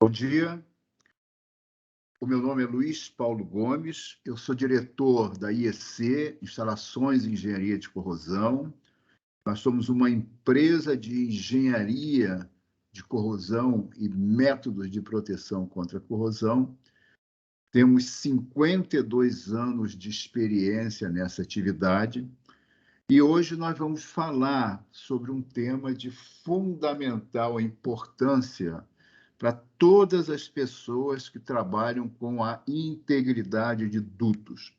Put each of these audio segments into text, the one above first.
Bom dia, o meu nome é Luiz Paulo Gomes, eu sou diretor da IEC, Instalações e Engenharia de Corrosão. Nós somos uma empresa de engenharia de corrosão e métodos de proteção contra a corrosão. Temos 52 anos de experiência nessa atividade e hoje nós vamos falar sobre um tema de fundamental importância para todas as pessoas que trabalham com a integridade de dutos.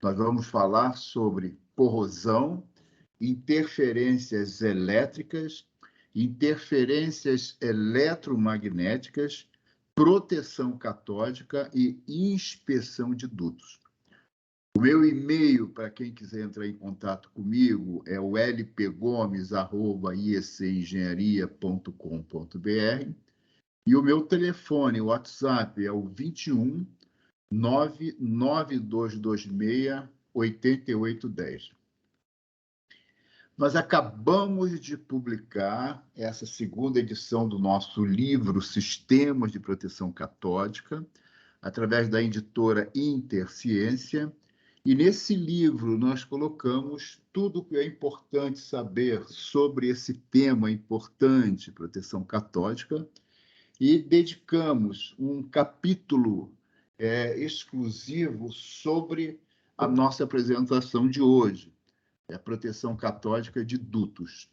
Nós vamos falar sobre corrosão, interferências elétricas, interferências eletromagnéticas, proteção catódica e inspeção de dutos. O meu e-mail, para quem quiser entrar em contato comigo, é o lpgomes@ieceNgenharia.com.br. E o meu telefone, o WhatsApp, é o 21 99226 8810. Nós acabamos de publicar essa segunda edição do nosso livro Sistemas de Proteção Catódica, através da editora Interciência. E nesse livro nós colocamos tudo o que é importante saber sobre esse tema importante, proteção catódica, e dedicamos um capítulo exclusivo sobre a nossa apresentação de hoje, a proteção catódica de dutos.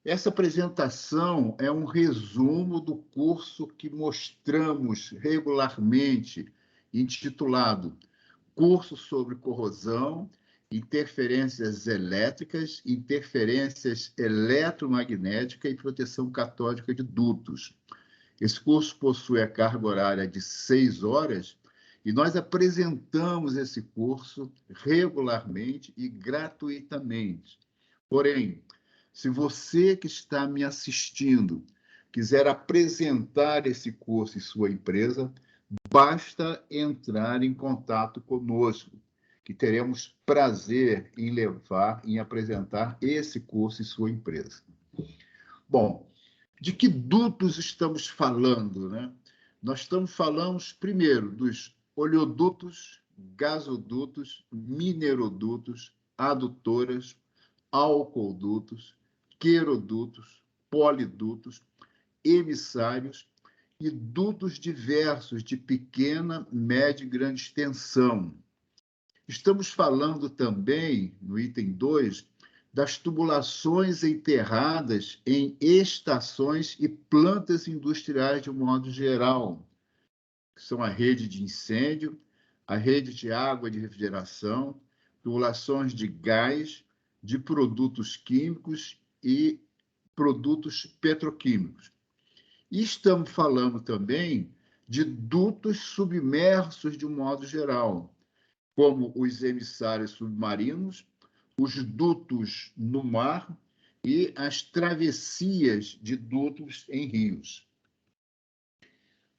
Essa apresentação é um resumo do curso que mostramos regularmente, intitulado Curso sobre Corrosão, Interferências Elétricas, Interferências Eletromagnéticas e Proteção Catódica de Dutos. Esse curso possui a carga horária de 6 horas e nós apresentamos esse curso regularmente e gratuitamente. Porém, se você que está me assistindo quiser apresentar esse curso em sua empresa, basta entrar em contato conosco, que teremos prazer em apresentar esse curso em sua empresa. Bom, de que dutos estamos falando, né? Nós estamos falando, primeiro, dos oleodutos, gasodutos, minerodutos, adutoras, álcooldutos, querodutos, polidutos, emissários e dutos diversos de pequena, média e grande extensão. Estamos falando também, no item 2, das tubulações enterradas em estações e plantas industriais de um modo geral, que são a rede de incêndio, a rede de água de refrigeração, tubulações de gás, de produtos químicos e produtos petroquímicos. E estamos falando também de dutos submersos de um modo geral, como os emissários submarinos, os dutos no mar e as travessias de dutos em rios.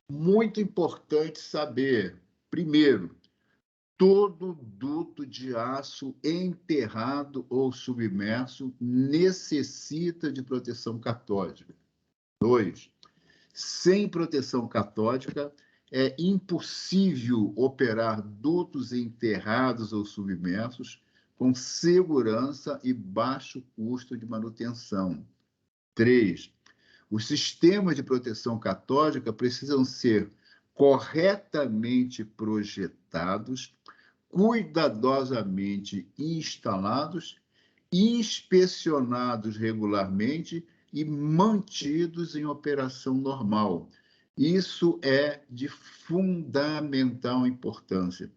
Muito importante saber, primeiro, todo duto de aço enterrado ou submerso necessita de proteção catódica. 2, sem proteção catódica, é impossível operar dutos enterrados ou submersos com segurança e baixo custo de manutenção. 3, os sistemas de proteção catódica precisam ser corretamente projetados, cuidadosamente instalados, inspecionados regularmente e mantidos em operação normal. Isso é de fundamental importância.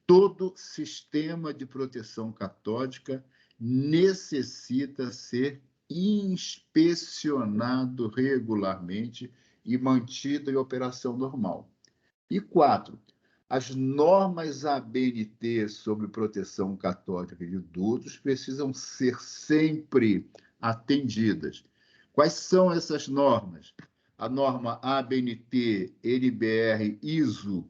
Todo sistema de proteção catódica necessita ser inspecionado regularmente e mantido em operação normal. E 4, as normas ABNT sobre proteção catódica de dutos precisam ser sempre atendidas. Quais são essas normas? A norma ABNT NBR ISO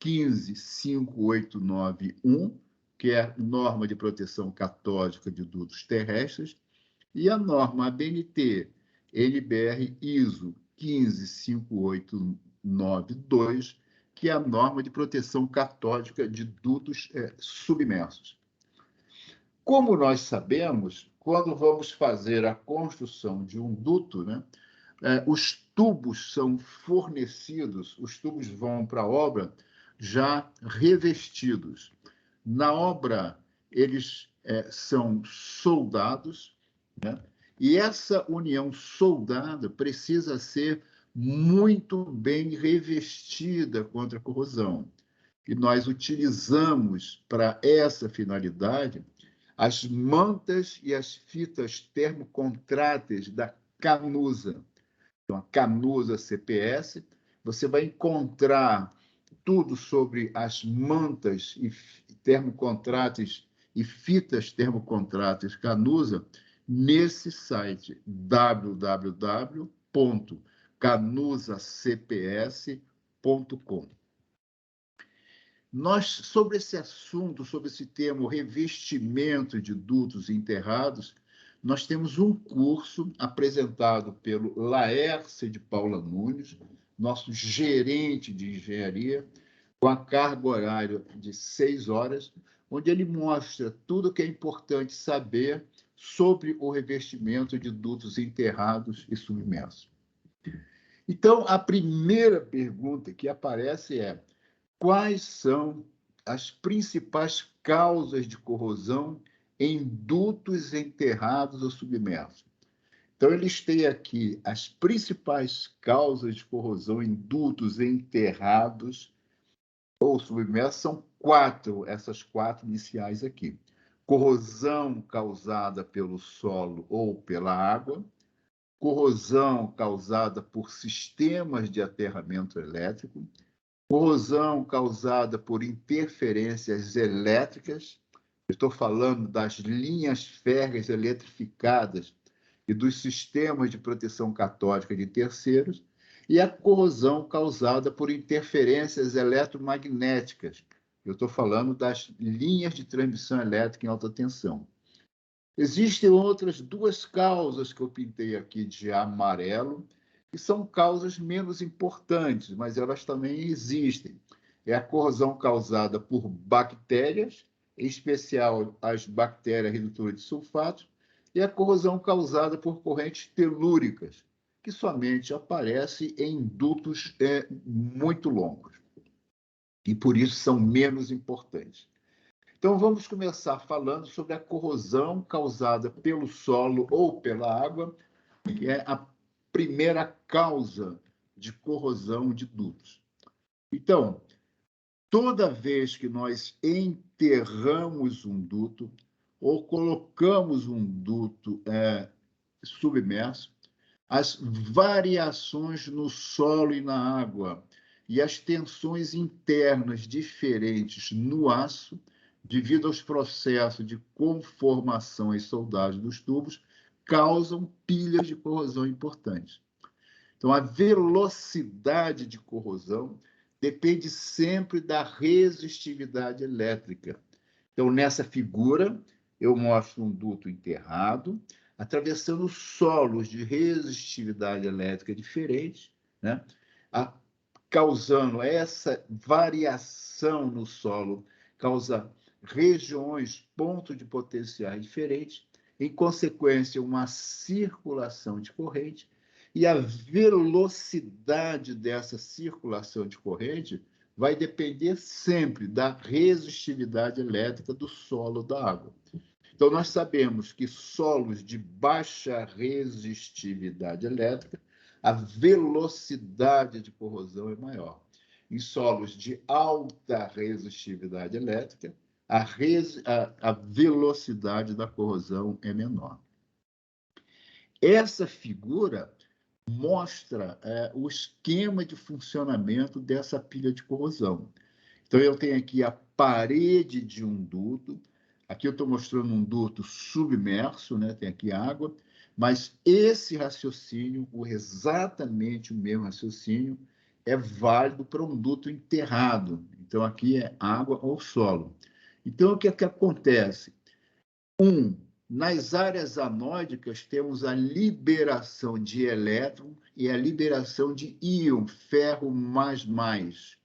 15589-1, que é a norma de proteção catódica de dutos terrestres, e a norma ABNT NBR ISO 14589-2, que é a norma de proteção catódica de dutos submersos. Como nós sabemos, quando vamos fazer a construção de um duto, né, os tubos são fornecidos, os tubos vão para a obra já revestidos. Na obra, eles são soldados, né? E essa união soldada precisa ser muito bem revestida contra a corrosão. E nós utilizamos, para essa finalidade, as mantas e as fitas termocontráteis da Canusa. Então, a Canusa CPS, você vai encontrar tudo sobre as mantas e termocontráteis e fitas termocontráteis Canusa nesse site www.canusacps.com. Nós, sobre esse assunto, sobre esse termo revestimento de dutos enterrados, nós temos um curso apresentado pelo Laércio de Paula Nunes, nosso gerente de engenharia, com a carga horária de 6 horas, onde ele mostra tudo o que é importante saber sobre o revestimento de dutos enterrados e submersos. Então, a primeira pergunta que aparece é: quais são as principais causas de corrosão em dutos enterrados ou submersos? Então, eles têm aqui as principais causas de corrosão em dutos enterrados ou submersos, são essas 4 iniciais aqui. Corrosão causada pelo solo ou pela água, corrosão causada por sistemas de aterramento elétrico, corrosão causada por interferências elétricas. Estou falando das linhas férreas eletrificadas e dos sistemas de proteção catódica de terceiros, e a corrosão causada por interferências eletromagnéticas. Eu estou falando das linhas de transmissão elétrica em alta tensão. Existem outras 2 causas que eu pintei aqui de amarelo, que são causas menos importantes, mas elas também existem. É a corrosão causada por bactérias, em especial as bactérias redutoras de sulfatos, e a corrosão causada por correntes telúricas, que somente aparece em dutos muito longos, e por isso são menos importantes. Então, vamos começar falando sobre a corrosão causada pelo solo ou pela água, que é a primeira causa de corrosão de dutos. Então, toda vez que nós enterramos um duto ou colocamos um duto submerso, as variações no solo e na água e as tensões internas diferentes no aço, devido aos processos de conformação e soldagem dos tubos, causam pilhas de corrosão importantes. Então, a velocidade de corrosão depende sempre da resistividade elétrica. Então, nessa figura, eu mostro um duto enterrado, atravessando solos de resistividade elétrica diferentes, né? Causando essa variação no solo, causa regiões, pontos de potenciais diferentes, em consequência, uma circulação de corrente, e a velocidade dessa circulação de corrente vai depender sempre da resistividade elétrica do solo da água. Então, nós sabemos que solos de baixa resistividade elétrica, a velocidade de corrosão é maior. Em solos de alta resistividade elétrica, a velocidade da corrosão é menor. Essa figura mostra o esquema de funcionamento dessa pilha de corrosão. Então, eu tenho aqui a parede de um duto. Aqui eu estou mostrando um duto submerso, né? Tem aqui água, mas esse raciocínio, exatamente o mesmo raciocínio, é válido para um duto enterrado. Então, aqui é água ou solo. Então, o que é que acontece? Nas áreas anódicas, temos a liberação de elétrons e a liberação de íon, ferro mais mais.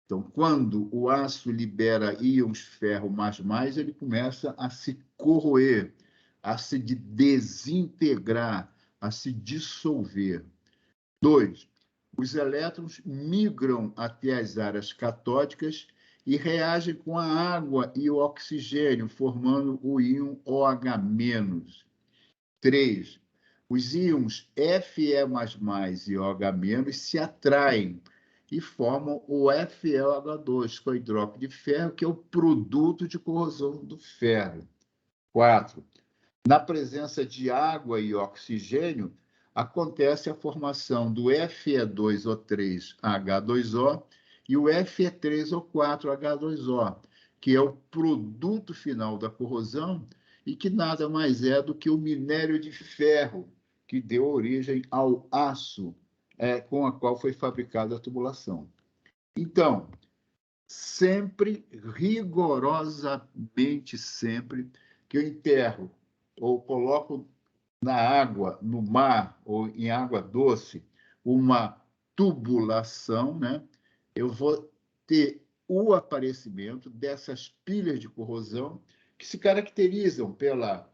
Então, quando o aço libera íons ferro mais mais, ele começa a se corroer, a se desintegrar, a se dissolver. 2. Os elétrons migram até as áreas catódicas e reagem com a água e o oxigênio, formando o íon OH-. 3. Os íons Fe++ e OH- se atraem e formam o FeOH2, com hidróxido de ferro, que é o produto de corrosão do ferro. 4. Na presença de água e oxigênio, acontece a formação do Fe2O3H2O e o Fe3O4H2O, que é o produto final da corrosão e que nada mais é do que o minério de ferro que deu origem ao aço com a qual foi fabricada a tubulação. Então, sempre, rigorosamente sempre, que eu enterro ou coloco na água, no mar ou em água doce, uma tubulação, né? Eu vou ter o aparecimento dessas pilhas de corrosão que se caracterizam pela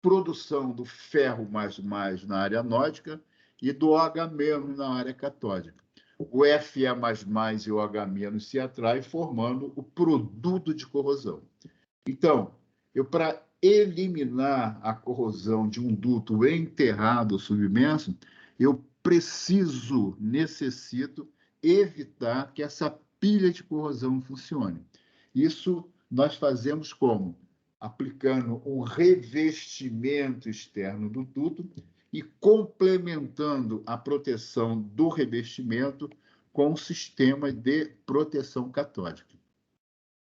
produção do ferro mais na área anódica e do OH- na área catódica. O Fe++ e o OH- se atraem, formando o produto de corrosão. Então, para eliminar a corrosão de um duto enterrado ou submerso, eu necessito evitar que essa pilha de corrosão funcione. Isso nós fazemos como? Aplicando um revestimento externo do duto e complementando a proteção do revestimento com um sistema de proteção catódica.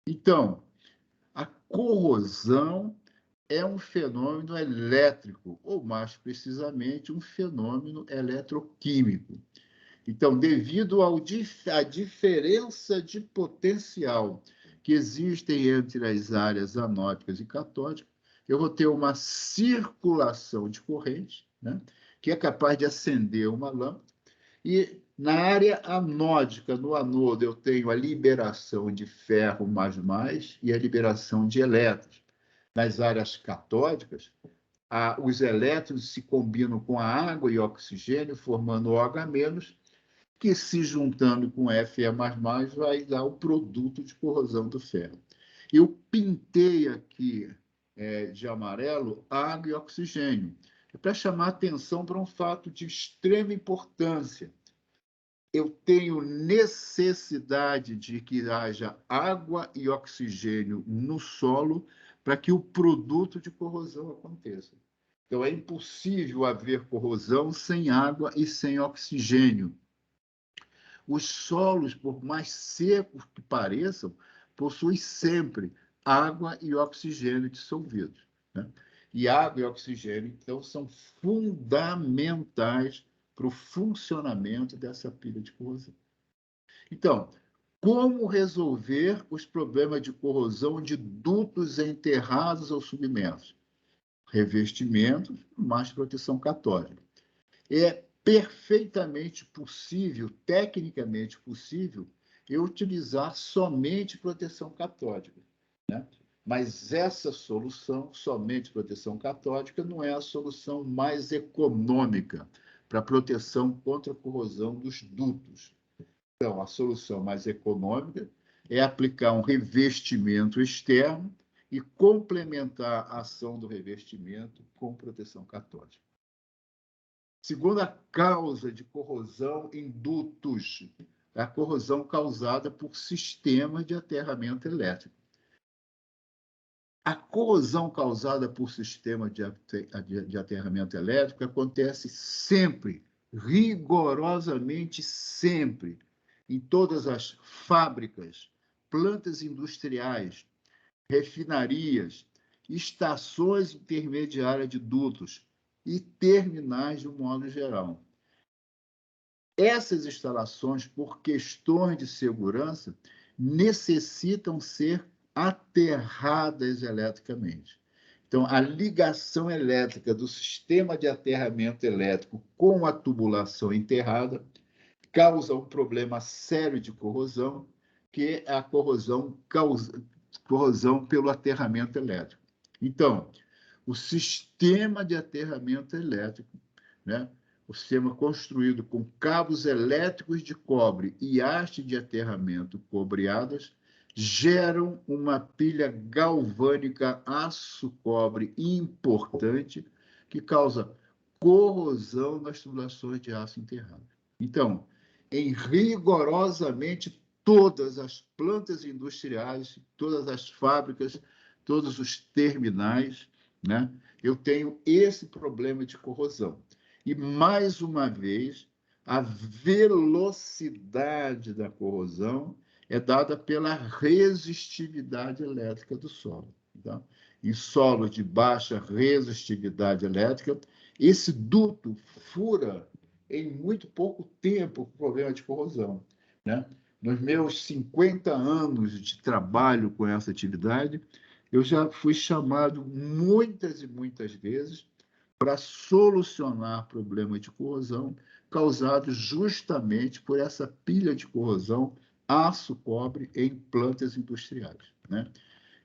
Então, a corrosão é um fenômeno elétrico, ou mais precisamente, um fenômeno eletroquímico. Então, devido à diferença de potencial que existem entre as áreas anódicas e catódicas, eu vou ter uma circulação de corrente, né, que é capaz de acender uma lâmpada, e na área anódica, no anodo, eu tenho a liberação de ferro mais e a liberação de elétrons. Nas áreas catódicas, os elétrons se combinam com a água e oxigênio, formando OH-, que se juntando com Fe++ vai dar o produto de corrosão do ferro. Eu pintei aqui de amarelo água e oxigênio, para chamar atenção para um fato de extrema importância. Eu tenho necessidade de que haja água e oxigênio no solo para que o produto de corrosão aconteça. Então, é impossível haver corrosão sem água e sem oxigênio. Os solos, por mais secos que pareçam, possuem sempre água e oxigênio dissolvidos, né? E água e oxigênio, então, são fundamentais para o funcionamento dessa pilha de corrosão. Então, como resolver os problemas de corrosão de dutos enterrados ou submersos? Revestimentos, mais proteção catódica. É perfeitamente possível, tecnicamente possível, eu utilizar somente proteção catódica, né? Mas essa solução, somente proteção catódica, não é a solução mais econômica para proteção contra a corrosão dos dutos. Então, a solução mais econômica é aplicar um revestimento externo e complementar a ação do revestimento com proteção catódica. Segunda causa de corrosão em dutos, é a corrosão causada por sistemas de aterramento elétrico. A corrosão causada por sistema de aterramento elétrico acontece sempre, rigorosamente sempre, em todas as fábricas, plantas industriais, refinarias, estações intermediárias de dutos e terminais de um modo geral. Essas instalações, por questões de segurança, necessitam ser aterradas eletricamente. Então, a ligação elétrica do sistema de aterramento elétrico com a tubulação enterrada causa um problema sério de corrosão, que é a corrosão pelo aterramento elétrico. Então, o sistema de aterramento elétrico, né? O sistema construído com cabos elétricos de cobre e haste de aterramento cobreadas, geram uma pilha galvânica aço-cobre importante que causa corrosão nas tubulações de aço enterrado. Então, em rigorosamente todas as plantas industriais, todas as fábricas, todos os terminais, né, eu tenho esse problema de corrosão. E, mais uma vez, a velocidade da corrosão é dada pela resistividade elétrica do solo. Tá? Em solo de baixa resistividade elétrica, esse duto fura em muito pouco tempo o problema de corrosão. Né? Nos meus 50 anos de trabalho com essa atividade, eu já fui chamado muitas e muitas vezes para solucionar problemas de corrosão causados justamente por essa pilha de corrosão aço-cobre em plantas industriais. Né?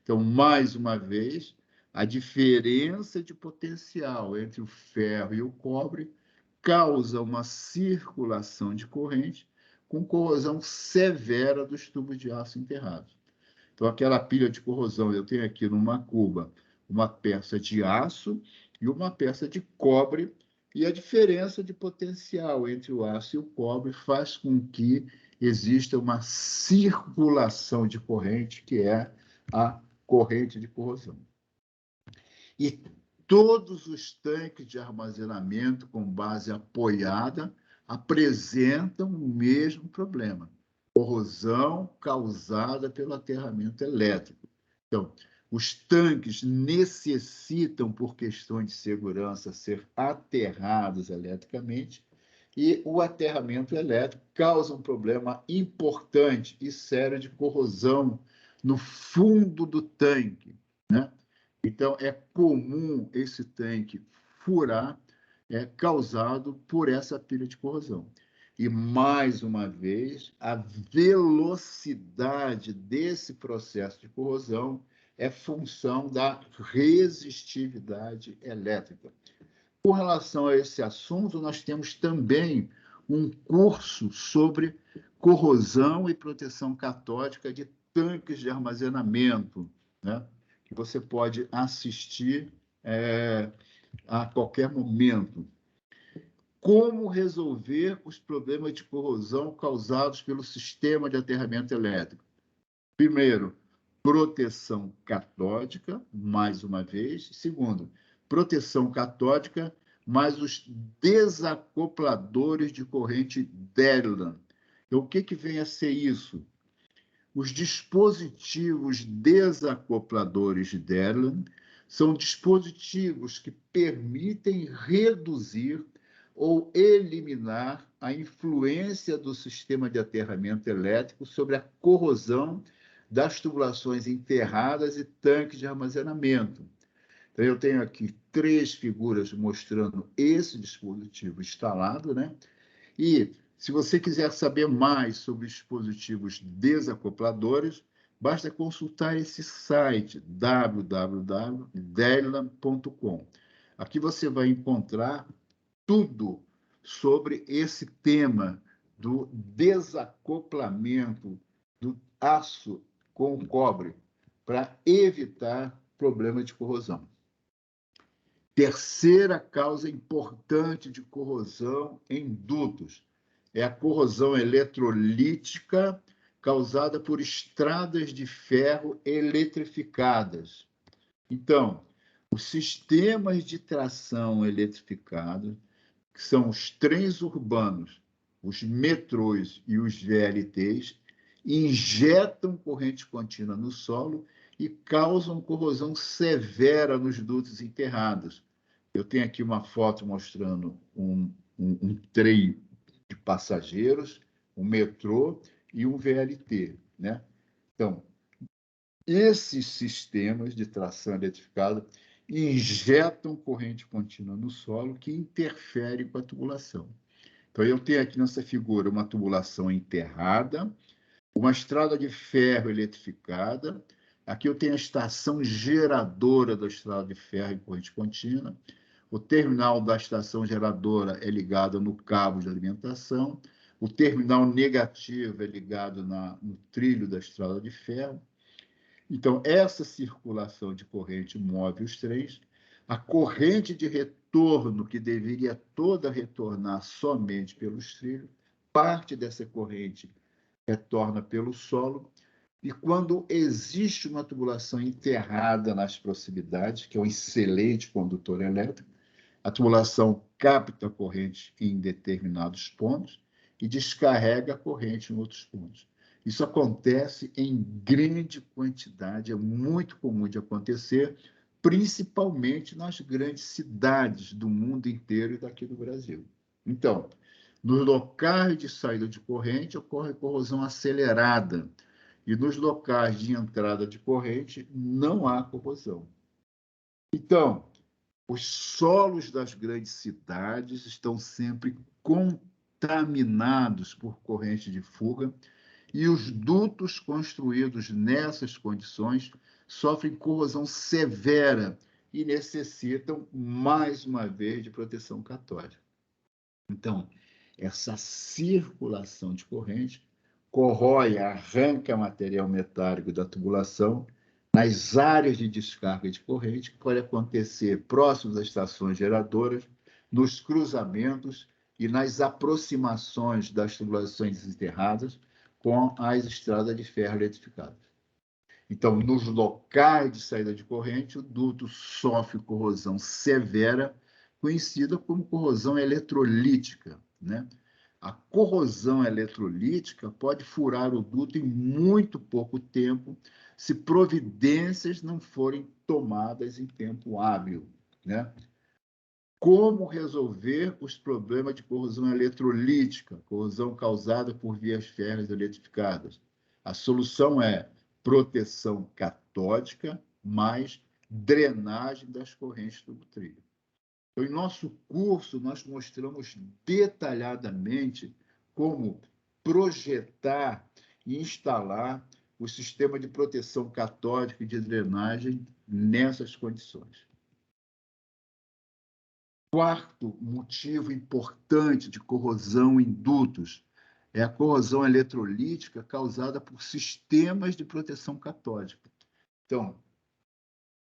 Então, mais uma vez, a diferença de potencial entre o ferro e o cobre causa uma circulação de corrente com corrosão severa dos tubos de aço enterrados. Então, aquela pilha de corrosão, eu tenho aqui numa cuba uma peça de aço e uma peça de cobre, e a diferença de potencial entre o aço e o cobre faz com que exista uma circulação de corrente, que é a corrente de corrosão. E todos os tanques de armazenamento com base apoiada apresentam o mesmo problema: corrosão causada pelo aterramento elétrico. Então, os tanques necessitam, por questões de segurança, ser aterrados eletricamente, e o aterramento elétrico causa um problema importante e sério de corrosão no fundo do tanque, né? Então, é comum esse tanque furar, causado por essa pilha de corrosão. E, mais uma vez, a velocidade desse processo de corrosão é função da resistividade elétrica. Com relação a esse assunto, nós temos também um curso sobre corrosão e proteção catódica de tanques de armazenamento, né? Que você pode assistir a qualquer momento. Como resolver os problemas de corrosão causados pelo sistema de aterramento elétrico? Primeiro, proteção catódica, mais uma vez. Segundo, proteção catódica, mais os desacopladores de corrente Dell'An. Então, o que vem a ser isso? Os dispositivos desacopladores de Dell'An são dispositivos que permitem reduzir ou eliminar a influência do sistema de aterramento elétrico sobre a corrosão das tubulações enterradas e tanques de armazenamento. Então, eu tenho aqui 3 figuras mostrando esse dispositivo instalado, né? E, se você quiser saber mais sobre dispositivos desacopladores, basta consultar esse site, www.dellan.com. Aqui você vai encontrar tudo sobre esse tema do desacoplamento do aço com o cobre para evitar problema de corrosão. Terceira causa importante de corrosão em dutos é a corrosão eletrolítica causada por estradas de ferro eletrificadas. Então, os sistemas de tração eletrificados, que são os trens urbanos, os metrôs e os VLTs, injetam corrente contínua no solo e causam corrosão severa nos dutos enterrados. Eu tenho aqui uma foto mostrando um trem de passageiros, um metrô e um VLT, né? Então, esses sistemas de tração eletrificada injetam corrente contínua no solo que interfere com a tubulação. Então, eu tenho aqui nessa figura uma tubulação enterrada, uma estrada de ferro eletrificada. Aqui eu tenho a estação geradora da estrada de ferro em corrente contínua. O terminal da estação geradora é ligado no cabo de alimentação. O terminal negativo é ligado no trilho da estrada de ferro. Então, essa circulação de corrente move os trens. A corrente de retorno, que deveria toda retornar somente pelos trilhos, parte dessa corrente retorna pelo solo. E quando existe uma tubulação enterrada nas proximidades, que é um excelente condutor elétrico, a tubulação capta a corrente em determinados pontos e descarrega a corrente em outros pontos. Isso acontece em grande quantidade, é muito comum de acontecer, principalmente nas grandes cidades do mundo inteiro e daqui do Brasil. Então, nos locais de saída de corrente ocorre corrosão acelerada e nos locais de entrada de corrente não há corrosão. Então, os solos das grandes cidades estão sempre contaminados por corrente de fuga e os dutos construídos nessas condições sofrem corrosão severa e necessitam, mais uma vez, de proteção católica. Então, essa circulação de corrente corrói, arranca material metálico da tubulação nas áreas de descarga de corrente, que pode acontecer próximo das estações geradoras, nos cruzamentos e nas aproximações das tubulações enterradas com as estradas de ferro eletrificadas. Então, nos locais de saída de corrente, o duto sofre corrosão severa, conhecida como corrosão eletrolítica, né? A corrosão eletrolítica pode furar o duto em muito pouco tempo, se providências não forem tomadas em tempo hábil, né? Como resolver os problemas de corrosão eletrolítica, corrosão causada por vias férreas eletrificadas? A solução é proteção catódica mais drenagem das correntes do trilho. Então, em nosso curso, nós mostramos detalhadamente como projetar e instalar o sistema de proteção catódica e de drenagem nessas condições. Quarto motivo importante de corrosão em dutos é a corrosão eletrolítica causada por sistemas de proteção catódica. Então,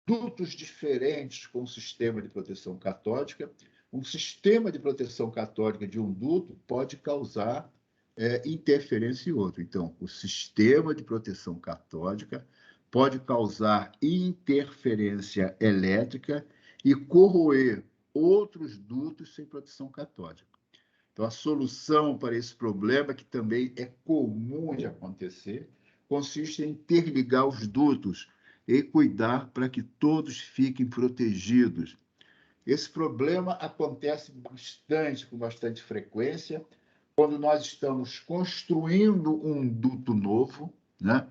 dutos diferentes com o sistema de proteção catódica. Um sistema de proteção catódica de um duto pode causar interferência em outro. Então, o sistema de proteção catódica pode causar interferência elétrica e corroer outros dutos sem proteção catódica. Então, a solução para esse problema, que também é comum de acontecer, consiste em interligar os dutos e cuidar para que todos fiquem protegidos. Esse problema acontece com bastante frequência, quando nós estamos construindo um duto novo, né?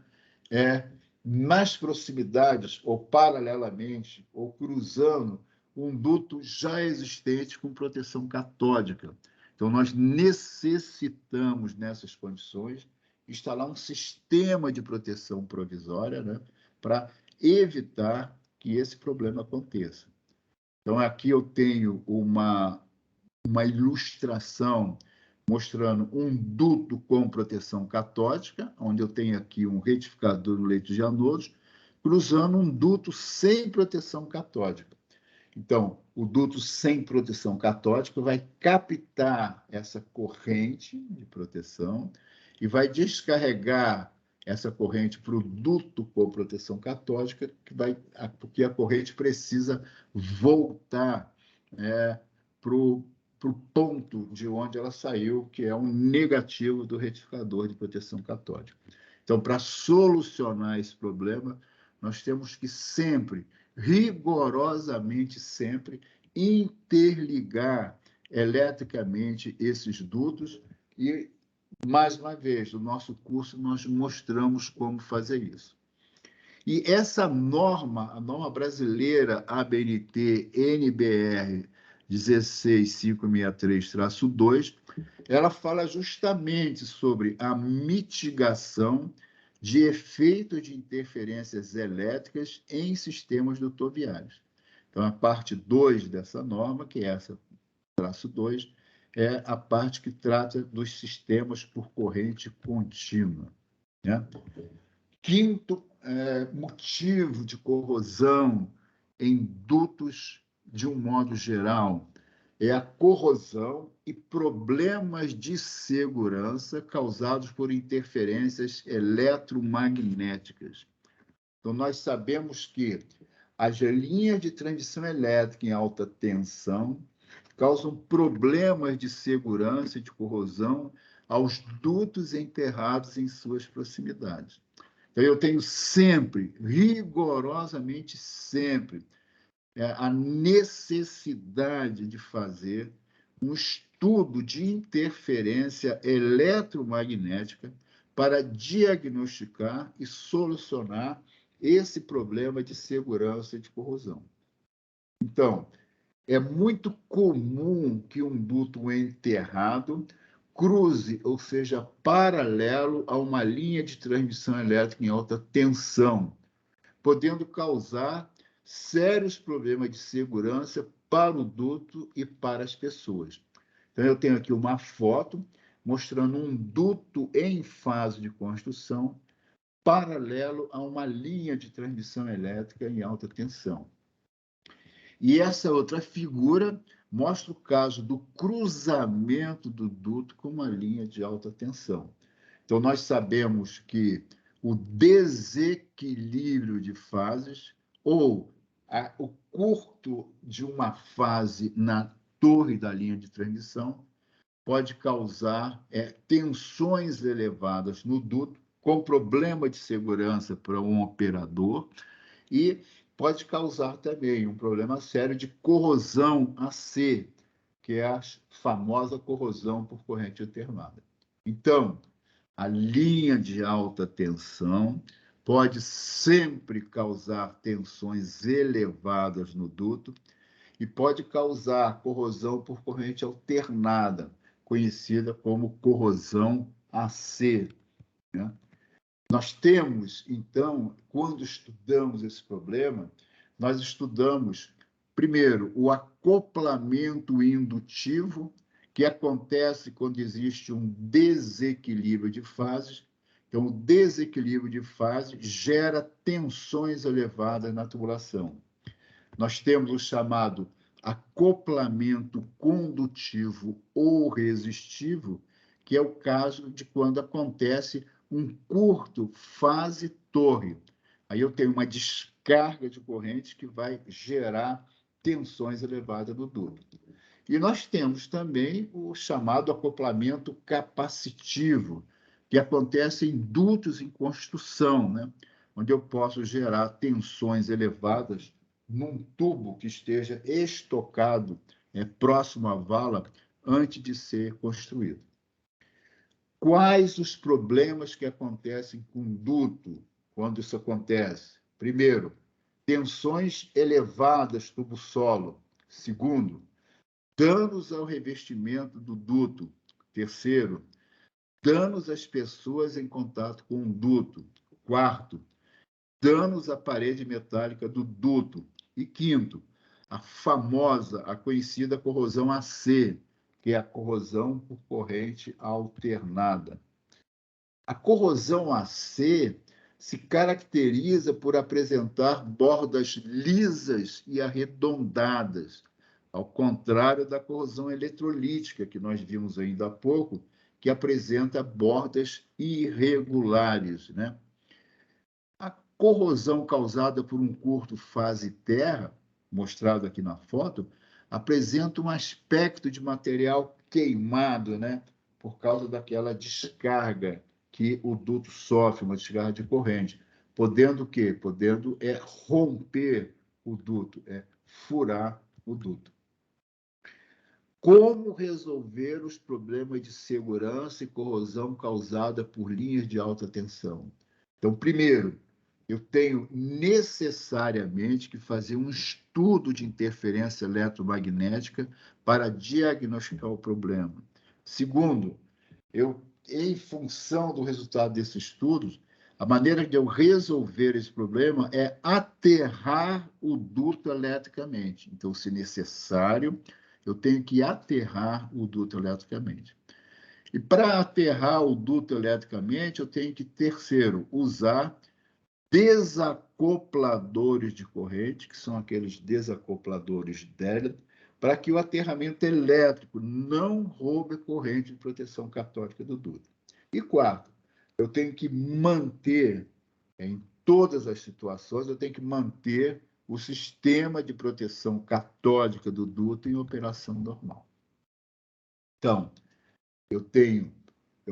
Nas proximidades, ou paralelamente, ou cruzando um duto já existente com proteção catódica. Então, nós necessitamos, nessas condições, instalar um sistema de proteção provisória, né, para evitar que esse problema aconteça. Então, aqui eu tenho uma ilustração mostrando um duto com proteção catódica, onde eu tenho aqui um retificador no leito de anodos, cruzando um duto sem proteção catódica. Então, o duto sem proteção catódica vai captar essa corrente de proteção e vai descarregar essa corrente para o duto com proteção catódica, porque a corrente precisa voltar para o ponto de onde ela saiu, que é um negativo do retificador de proteção catódica. Então, para solucionar esse problema, nós temos que sempre, rigorosamente sempre, interligar eletricamente esses dutos e, mais uma vez, no nosso curso, nós mostramos como fazer isso. E essa norma, a norma brasileira ABNT NBR 16563-2, ela fala justamente sobre a mitigação de efeitos de interferências elétricas em sistemas dutoviários. Então, a parte 2 dessa norma, que é essa, traço 2, é a parte que trata dos sistemas por corrente contínua, né? Quinto motivo de corrosão em dutos, de um modo geral, é a corrosão e problemas de segurança causados por interferências eletromagnéticas. Então, nós sabemos que as linhas de transmissão elétrica em alta tensão causam problemas de segurança e de corrosão aos dutos enterrados em suas proximidades. Então, eu tenho sempre, rigorosamente sempre, a necessidade de fazer um estudo de interferência eletromagnética para diagnosticar e solucionar esse problema de segurança e de corrosão. Então, é muito comum que um duto enterrado cruze, ou seja, paralelo a uma linha de transmissão elétrica em alta tensão, podendo causar sérios problemas de segurança para o duto e para as pessoas. Então, eu tenho aqui uma foto mostrando um duto em fase de construção paralelo a uma linha de transmissão elétrica em alta tensão. E essa outra figura mostra o caso do cruzamento do duto com uma linha de alta tensão. Então, nós sabemos que o desequilíbrio de fases, ou o curto de uma fase na torre da linha de transmissão, pode causar tensões elevadas no duto, com problema de segurança para um operador, e pode causar também um problema sério de corrosão AC, que é a famosa corrosão por corrente alternada. Então, a linha de alta tensão pode sempre causar tensões elevadas no duto e pode causar corrosão por corrente alternada, conhecida como corrosão AC, né? Nós temos, então, quando estudamos esse problema, nós estudamos, primeiro, o acoplamento indutivo, que acontece quando existe um desequilíbrio de fases. Então, o desequilíbrio de fase gera tensões elevadas na tubulação. Nós temos o chamado acoplamento condutivo ou resistivo, que é o caso de quando acontece um curto fase-torre. Aí eu tenho uma descarga de corrente que vai gerar tensões elevadas no duto. E nós temos também o chamado acoplamento capacitivo, que acontece em dutos em construção, né? Onde eu posso gerar tensões elevadas num tubo que esteja estocado próximo à vala antes de ser construído. Quais os problemas que acontecem com o duto quando isso acontece? Primeiro, tensões elevadas tubo-solo. Segundo, danos ao revestimento do duto. Terceiro, danos às pessoas em contato com o duto. Quarto, danos à parede metálica do duto. E quinto, a conhecida corrosão AC, que é a corrosão por corrente alternada. A corrosão AC se caracteriza por apresentar bordas lisas e arredondadas, ao contrário da corrosão eletrolítica, que nós vimos ainda há pouco, que apresenta bordas irregulares, né? A corrosão causada por um curto fase-terra, mostrado aqui na foto, apresenta um aspecto de material queimado, né? Por causa daquela descarga que o duto sofre, uma descarga de corrente, podendo o quê? Podendo romper o duto, furar o duto. Como resolver os problemas de segurança e corrosão causada por linhas de alta tensão? Então, primeiro, eu tenho necessariamente que fazer um estudo de interferência eletromagnética para diagnosticar o problema. Segundo, em função do resultado desses estudos, a maneira de eu resolver esse problema é aterrar o duto eletricamente. Então, se necessário, eu tenho que aterrar o duto eletricamente. E para aterrar o duto eletricamente, eu tenho que, terceiro, usar desacopladores de corrente, que são aqueles desacopladores DELA, para que o aterramento elétrico não roube corrente de proteção catódica do duto. E quarto, eu tenho que manter, em todas as situações, eu tenho que manter o sistema de proteção catódica do duto em operação normal. Então, eu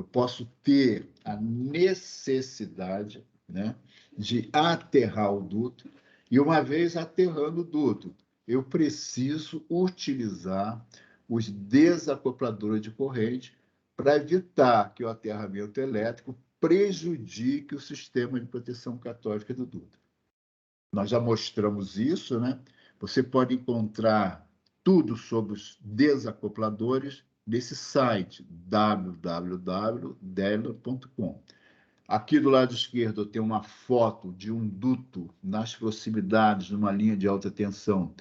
posso ter a necessidade, né, de aterrar o duto, e uma vez aterrando o duto, eu preciso utilizar os desacopladores de corrente para evitar que o aterramento elétrico prejudique o sistema de proteção catódica do duto. Nós já mostramos isso, né? Você pode encontrar tudo sobre os desacopladores nesse site, www.dela.com. Aqui do lado esquerdo eu tenho uma foto de um duto nas proximidades de uma linha de alta tensão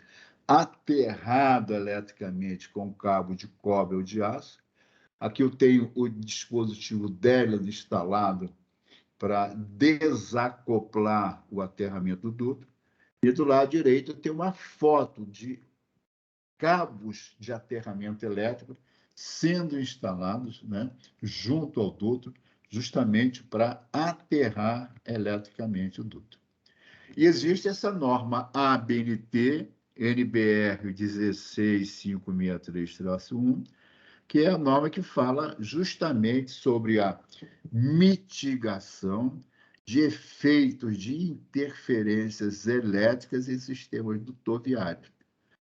aterrado eletricamente com cabo de cobre ou de aço. Aqui eu tenho o dispositivo Dela instalado para desacoplar o aterramento do duto. E do lado direito eu tenho uma foto de cabos de aterramento elétrico sendo instalados, né, junto ao duto, justamente para aterrar eletricamente o duto. E existe essa norma ABNT, NBR 16563-1, que é a norma que fala justamente sobre a mitigação de efeitos de interferências elétricas em sistemas dutoviários.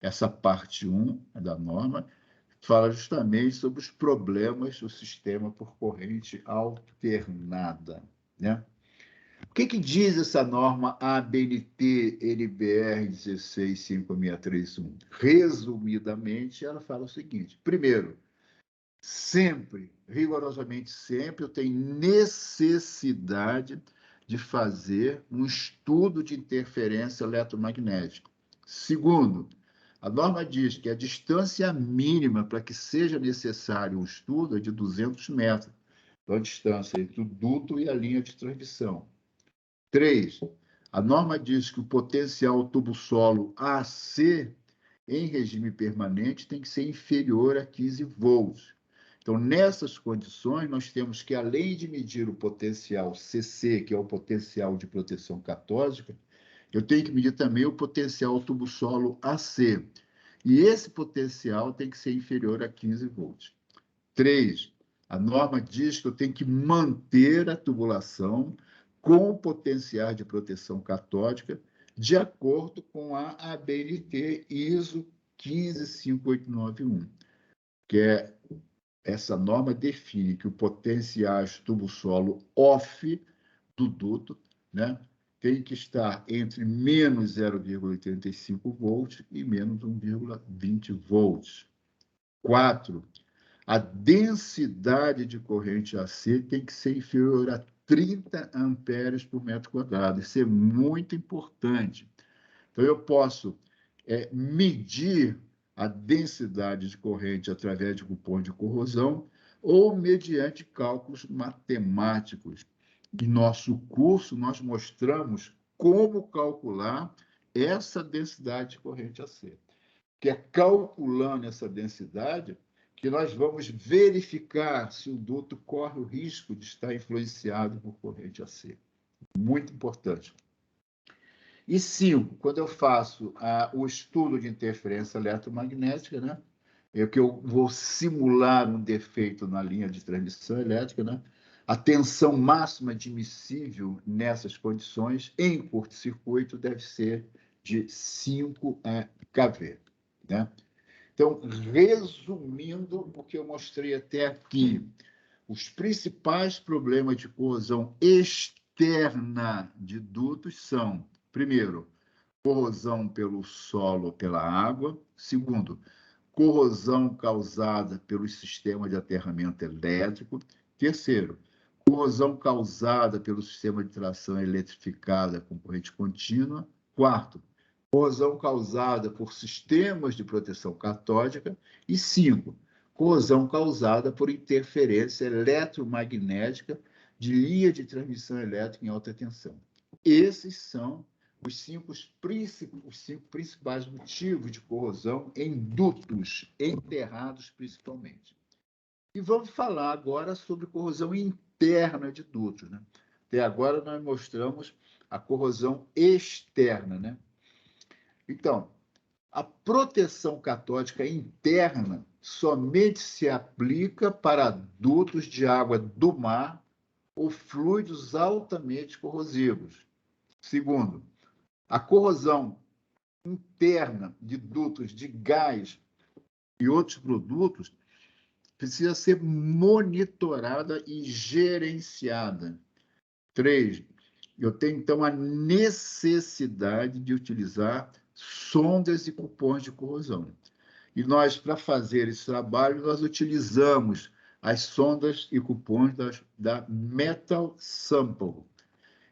Essa parte 1 da norma fala justamente sobre os problemas do sistema por corrente alternada, né? O que diz essa norma ABNT NBR 16563-1? Resumidamente, ela fala o seguinte: primeiro, sempre, rigorosamente sempre, eu tenho necessidade de fazer um estudo de interferência eletromagnética. Segundo, a norma diz que a distância mínima para que seja necessário um estudo é de 200 metros, então a distância entre o duto e a linha de transmissão. 3, a norma diz que o potencial tubo-solo AC em regime permanente tem que ser inferior a 15 volts. Então, nessas condições, nós temos que, além de medir o potencial CC, que é o potencial de proteção catódica, eu tenho que medir também o potencial tubo-solo AC. E esse potencial tem que ser inferior a 15 volts. 3, a norma diz que eu tenho que manter a tubulação com potencial de proteção catódica de acordo com a ABNT ISO 15589-1, que é essa norma define que o potencial tubo-solo off do duto, né, tem que estar entre menos 0,85 volts e menos 1,20 volts. 4, a densidade de corrente AC tem que ser inferior a 30 amperes por metro quadrado. Isso é muito importante. Então, eu posso medir a densidade de corrente através de cupom de corrosão ou mediante cálculos matemáticos. Em nosso curso, nós mostramos como calcular essa densidade de corrente AC, que é calculando essa densidade que nós vamos verificar se o duto corre o risco de estar influenciado por corrente AC. Muito importante. E 5, quando eu faço o estudo de interferência eletromagnética, né, que eu vou simular um defeito na linha de transmissão elétrica, né, a tensão máxima admissível nessas condições, em curto-circuito, deve ser de 5 kV. Né? Então, resumindo o que eu mostrei até aqui, os principais problemas de corrosão interna de dutos são, primeiro, corrosão pelo solo ou pela água. Segundo, corrosão causada pelo sistema de aterramento elétrico. Terceiro, corrosão causada pelo sistema de tração eletrificada com corrente contínua. Quarto, corrosão causada por sistemas de proteção catódica. E cinco, corrosão causada por interferência eletromagnética de linha de transmissão elétrica em alta tensão. Esses são os cinco principais motivos de corrosão em dutos enterrados, principalmente. E vamos falar agora sobre corrosão interna de dutos, né? Até agora nós mostramos a corrosão externa, né? Então, a proteção catódica interna somente se aplica para dutos de água do mar ou fluidos altamente corrosivos. Segundo, a corrosão interna de dutos de gás e outros produtos precisa ser monitorada e gerenciada. 3. Eu tenho, então, a necessidade de utilizar sondas e cupons de corrosão. E nós, para fazer esse trabalho, nós utilizamos as sondas e cupons da Metal Sample.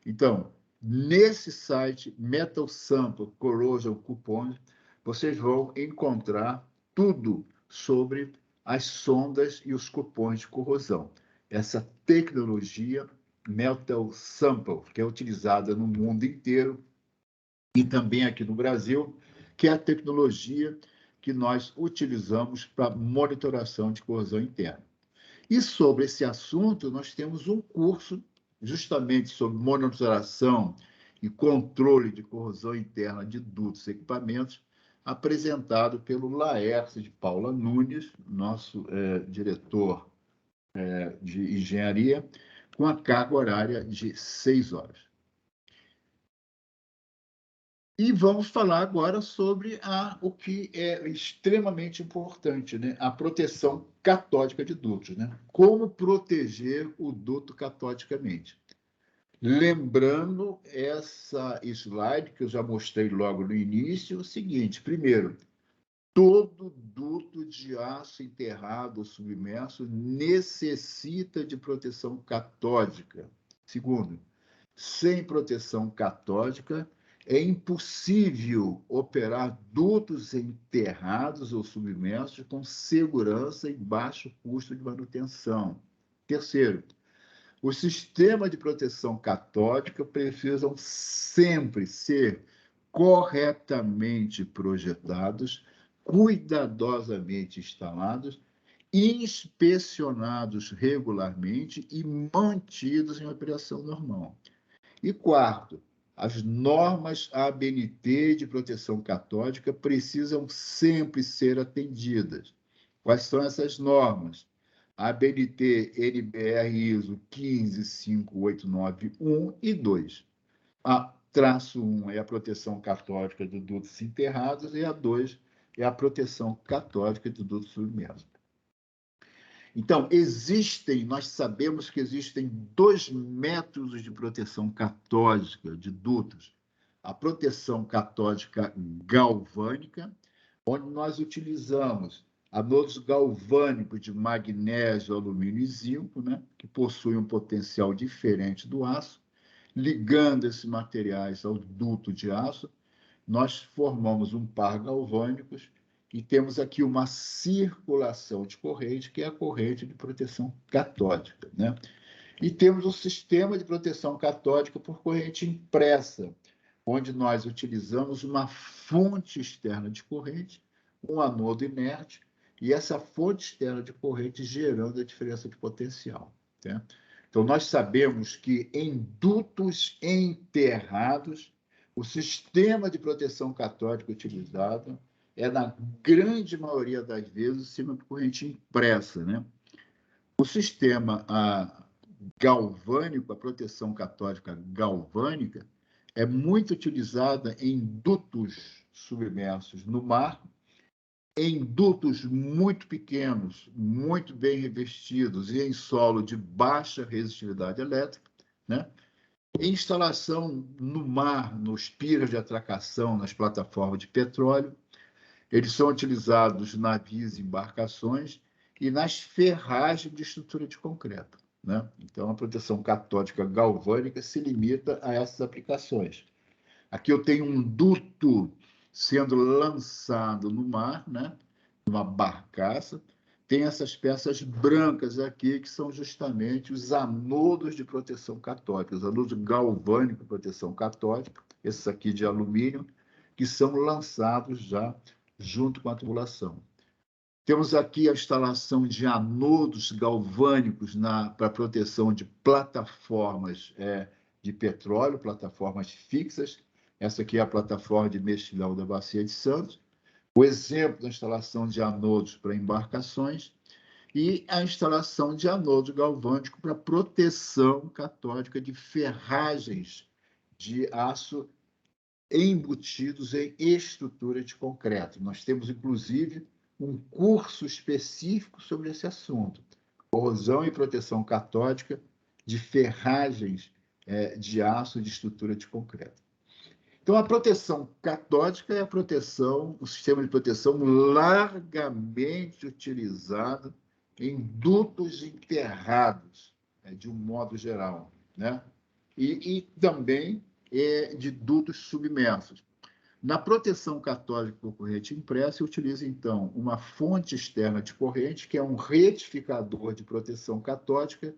Então, nesse site, Metal Sample Corrosion Coupons, vocês vão encontrar tudo sobre as sondas e os cupons de corrosão. Essa tecnologia Metal Sample, que é utilizada no mundo inteiro e também aqui no Brasil, que é a tecnologia que nós utilizamos para monitoração de corrosão interna. E sobre esse assunto, nós temos um curso justamente sobre monitoração e controle de corrosão interna de dutos e equipamentos, apresentado pelo Laércio de Paula Nunes, nosso diretor de engenharia, com a carga horária de 6 horas. E vamos falar agora sobre o que é extremamente importante, né? A proteção catódica de dutos, né? Como proteger o duto catodicamente. Lembrando essa slide que eu já mostrei logo no início, o seguinte: primeiro, todo duto de aço enterrado ou submerso necessita de proteção catódica. Segundo, sem proteção catódica, é impossível operar dutos enterrados ou submersos com segurança e baixo custo de manutenção. Terceiro, os sistemas de proteção catódica precisam sempre ser corretamente projetados, cuidadosamente instalados, inspecionados regularmente e mantidos em operação normal. E quarto, as normas ABNT de proteção catódica precisam sempre ser atendidas. Quais são essas normas? ABNT NBR ISO 15589-1 e 2. A traço 1 é a proteção catódica de dutos enterrados e a 2 é a proteção catódica de dutos submersos. Então, nós sabemos que existem 2 métodos de proteção catódica de dutos. A proteção catódica galvânica, onde nós utilizamos anodos galvânicos de magnésio, alumínio e zinco, né, que possuem um potencial diferente do aço. Ligando esses materiais ao duto de aço, nós formamos um par galvânicos e temos aqui uma circulação de corrente, que é a corrente de proteção catódica, né? E temos um sistema de proteção catódica por corrente impressa, onde nós utilizamos uma fonte externa de corrente, um anodo inerte, e essa fonte externa de corrente gerando a diferença de potencial, né? Então, nós sabemos que em dutos enterrados, o sistema de proteção catódica utilizado é, na grande maioria das vezes, o sistema de corrente impressa, né? O sistema galvânico, a proteção catódica galvânica, é muito utilizada em dutos submersos no mar, em dutos muito pequenos, muito bem revestidos e em solo de baixa resistividade elétrica, né? Instalação no mar, nos piers de atracação, nas plataformas de petróleo. Eles são utilizados nos navios e embarcações e nas ferragens de estrutura de concreto, né? Então, a proteção catódica galvânica se limita a essas aplicações. Aqui eu tenho um duto sendo lançado no mar, né? Numa barcaça. Tem essas peças brancas aqui, que são justamente os anodos de proteção catódica, os anodos galvânicos de proteção catódica, esses aqui de alumínio, que são lançados já junto com a tubulação. Temos aqui a instalação de anodos galvânicos para proteção de plataformas de petróleo, plataformas fixas. Essa aqui é a plataforma de Mexilhão da Bacia de Santos. O exemplo da instalação de anodos para embarcações e a instalação de anodo galvânico para proteção catódica de ferragens de aço embutidos em estrutura de concreto. Nós temos, inclusive, um curso específico sobre esse assunto, corrosão e proteção catódica de ferragens de aço de estrutura de concreto. Então, a proteção catódica é a proteção, o sistema de proteção largamente utilizado em dutos enterrados, de um modo geral, né? E também de dutos submersos. Na proteção catódica por corrente impressa, utiliza, então, uma fonte externa de corrente, que é um retificador de proteção catódica,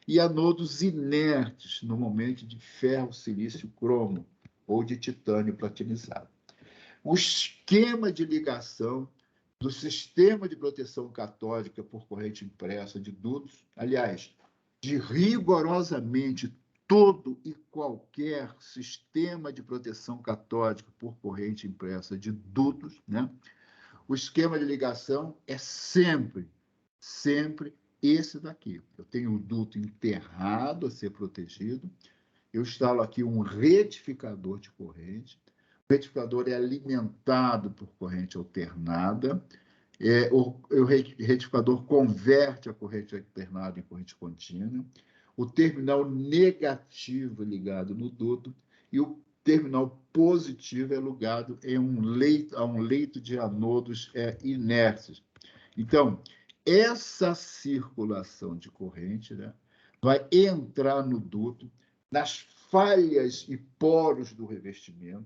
e anodos inertes, normalmente de ferro, silício, cromo, ou de titânio platinizado. O esquema de ligação do sistema de proteção catódica por corrente impressa de dutos, aliás, de rigorosamente todo e qualquer sistema de proteção catódica por corrente impressa de dutos, né? O esquema de ligação é sempre esse daqui. Eu tenho o duto enterrado a ser protegido, eu instalo aqui um retificador de corrente, o retificador é alimentado por corrente alternada, o retificador converte a corrente alternada em corrente contínua, o terminal negativo é ligado no duto e o terminal positivo é ligado a um leito de anodos inertes. Então, essa circulação de corrente, né, vai entrar no duto, nas falhas e poros do revestimento,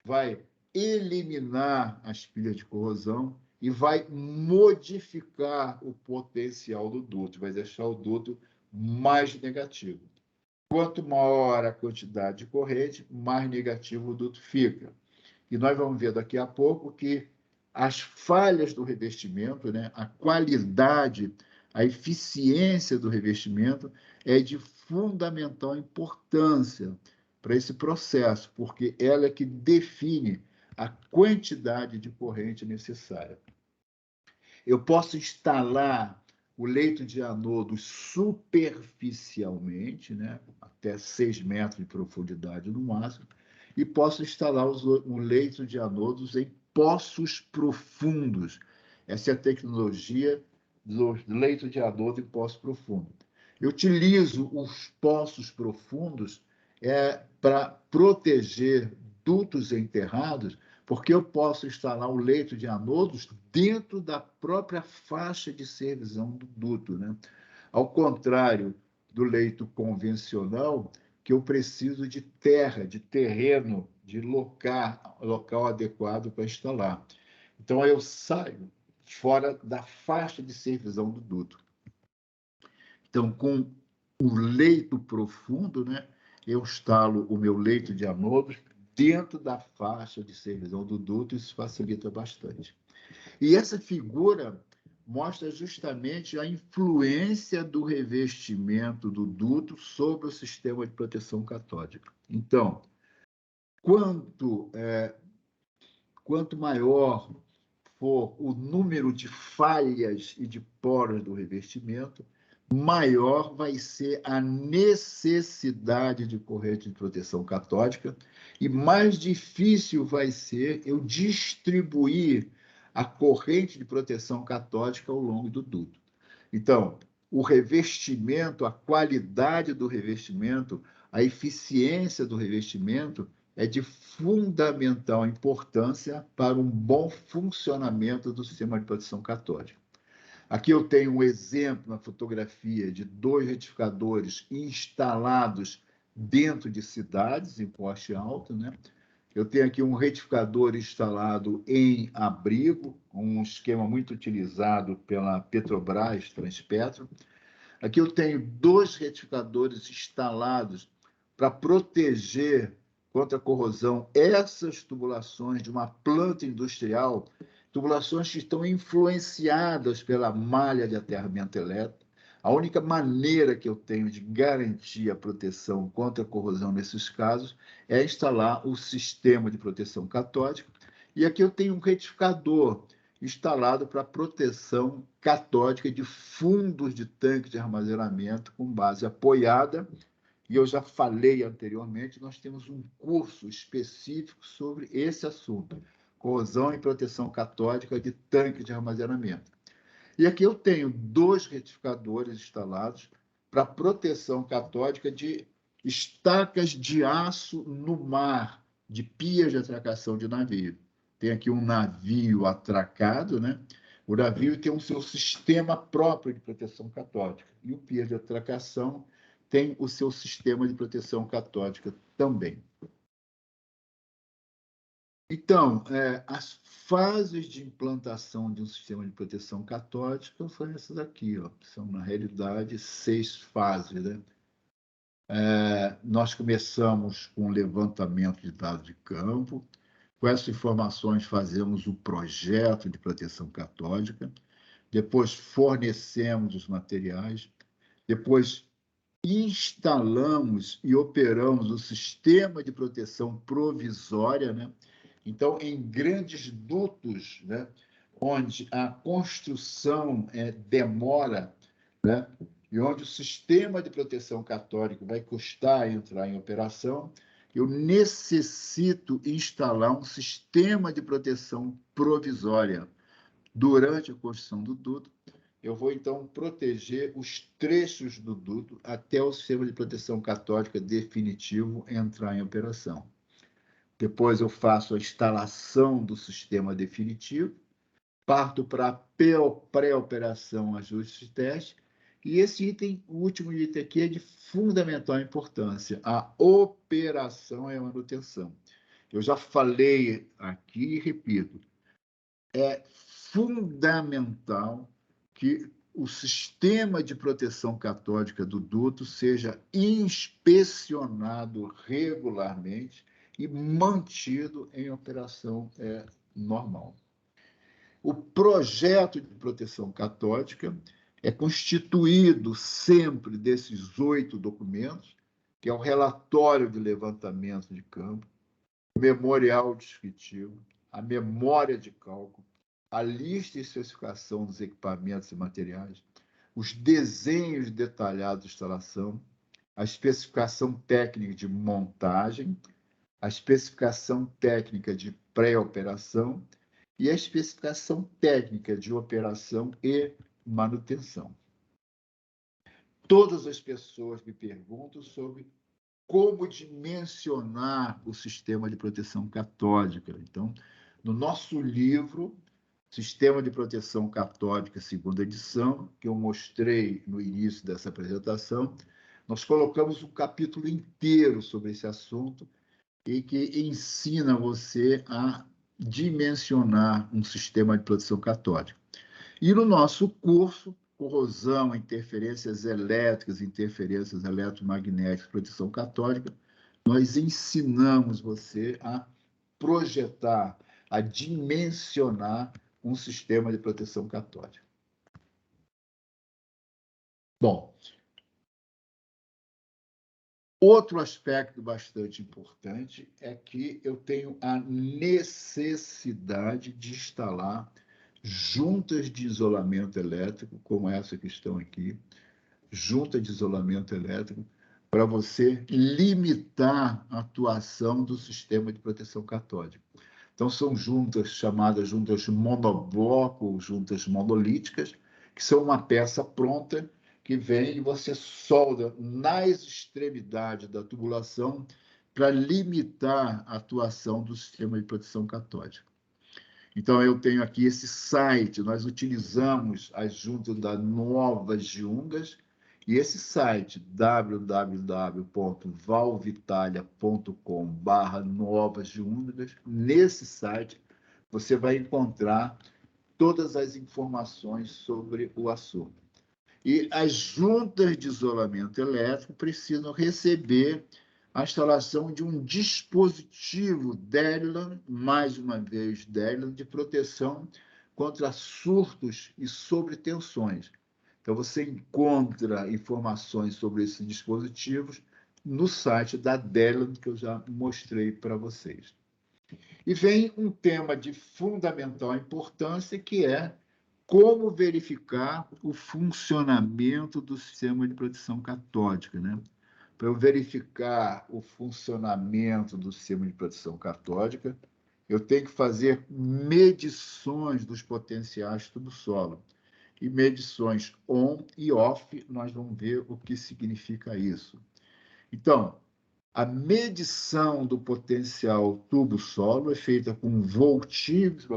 vai eliminar as pilhas de corrosão e vai modificar o potencial do duto, vai deixar o duto mais negativo. Quanto maior a quantidade de corrente, mais negativo o duto fica. E nós vamos ver daqui a pouco que as falhas do revestimento, né, a qualidade, a eficiência do revestimento é de fundamental importância para esse processo, porque ela é que define a quantidade de corrente necessária. Eu posso instalar o leito de anodos superficialmente, né, até 6 metros de profundidade no máximo, e posso instalar o leito de anodos em poços profundos. Essa é a tecnologia do leito de anodo em poço profundo. Eu utilizo os poços profundos para proteger dutos enterrados, porque eu posso instalar o leito de anodos dentro da própria faixa de servisão do duto, né? Ao contrário do leito convencional, que eu preciso de terra, de terreno, de local adequado para instalar. Então, eu saio fora da faixa de servisão do duto. Então, com o leito profundo, né, eu instalo o meu leito de anodos dentro da faixa de servisão do duto, isso facilita bastante. E essa figura mostra justamente a influência do revestimento do duto sobre o sistema de proteção catódica. Então, quanto maior for o número de falhas e de poros do revestimento, maior vai ser a necessidade de corrente de proteção catódica e mais difícil vai ser eu distribuir a corrente de proteção catódica ao longo do duto. Então, o revestimento, a qualidade do revestimento, a eficiência do revestimento é de fundamental importância para um bom funcionamento do sistema de proteção catódica. Aqui eu tenho um exemplo na fotografia de 2 retificadores instalados dentro de cidades em poste alto, né? Eu tenho aqui um retificador instalado em abrigo, um esquema muito utilizado pela Petrobras, Transpetro. Aqui eu tenho 2 retificadores instalados para proteger contra a corrosão essas tubulações de uma planta industrial, tubulações que estão influenciadas pela malha de aterramento elétrico. A única maneira que eu tenho de garantir a proteção contra a corrosão nesses casos é instalar o sistema de proteção catódica. E aqui eu tenho um retificador instalado para proteção catódica de fundos de tanque de armazenamento com base apoiada. E eu já falei anteriormente, nós temos um curso específico sobre esse assunto, corrosão e proteção catódica de tanque de armazenamento. E aqui eu tenho 2 retificadores instalados para proteção catódica de estacas de aço no mar, de pias de atracação de navio. Tem aqui um navio atracado, né? O navio tem o seu sistema próprio de proteção catódica. E o pia de atracação tem o seu sistema de proteção catódica também. Então, as fases de implantação de um sistema de proteção catódica são essas aqui, ó. São, na realidade, 6 fases, né? Nós começamos com o levantamento de dados de campo. Com essas informações, fazemos o projeto de proteção catódica. Depois, fornecemos os materiais. Depois, instalamos e operamos o sistema de proteção provisória, né? Então, em grandes dutos, né, onde a construção demora, né, e onde o sistema de proteção catódica vai custar entrar em operação, eu necessito instalar um sistema de proteção provisória. Durante a construção do duto, eu vou, então, proteger os trechos do duto até o sistema de proteção catódica definitivo entrar em operação. Depois eu faço a instalação do sistema definitivo, parto para a pré-operação, ajustes e testes, e esse item, o último item aqui, é de fundamental importância, a operação e a manutenção. Eu já falei aqui e repito, é fundamental que o sistema de proteção catódica do duto seja inspecionado regularmente e mantido em operação normal. O projeto de proteção catódica é constituído sempre desses 8 documentos, que é o relatório de levantamento de campo, o memorial descritivo, a memória de cálculo, a lista e especificação dos equipamentos e materiais, os desenhos detalhados de instalação, a especificação técnica de montagem, a especificação técnica de pré-operação e a especificação técnica de operação e manutenção. Todas as pessoas me perguntam sobre como dimensionar o sistema de proteção catódica. Então, no nosso livro, Sistema de Proteção Catódica, segunda edição, que eu mostrei no início dessa apresentação, nós colocamos um capítulo inteiro sobre esse assunto e que ensina você a dimensionar um sistema de proteção catódica. E no nosso curso, corrosão, interferências elétricas, interferências eletromagnéticas, proteção catódica, nós ensinamos você a projetar, a dimensionar um sistema de proteção catódica. Bom, outro aspecto bastante importante é que eu tenho a necessidade de instalar juntas de isolamento elétrico, como essa que estão aqui, junta de isolamento elétrico, para você limitar a atuação do sistema de proteção catódica. Então, são juntas chamadas juntas monobloco, juntas monolíticas, que são uma peça pronta que vem e você solda nas extremidades da tubulação para limitar a atuação do sistema de proteção catódica. Então, eu tenho aqui esse site, nós utilizamos as juntas da Novas Jungas, e esse site, www.valvitalia.com/Novas Jungas, nesse site você vai encontrar todas as informações sobre o assunto. E as juntas de isolamento elétrico precisam receber a instalação de um dispositivo Delian, mais uma vez Delian, de proteção contra surtos e sobretensões. Então, você encontra informações sobre esses dispositivos no site da Delian, que eu já mostrei para vocês. E vem um tema de fundamental importância, que é como verificar o funcionamento do sistema de proteção catódica, né? Para eu verificar o funcionamento do sistema de proteção catódica, eu tenho que fazer medições dos potenciais subsolo. E medições on e off, nós vamos ver o que significa isso. Então, a medição do potencial tubo-solo é feita com um voltímetro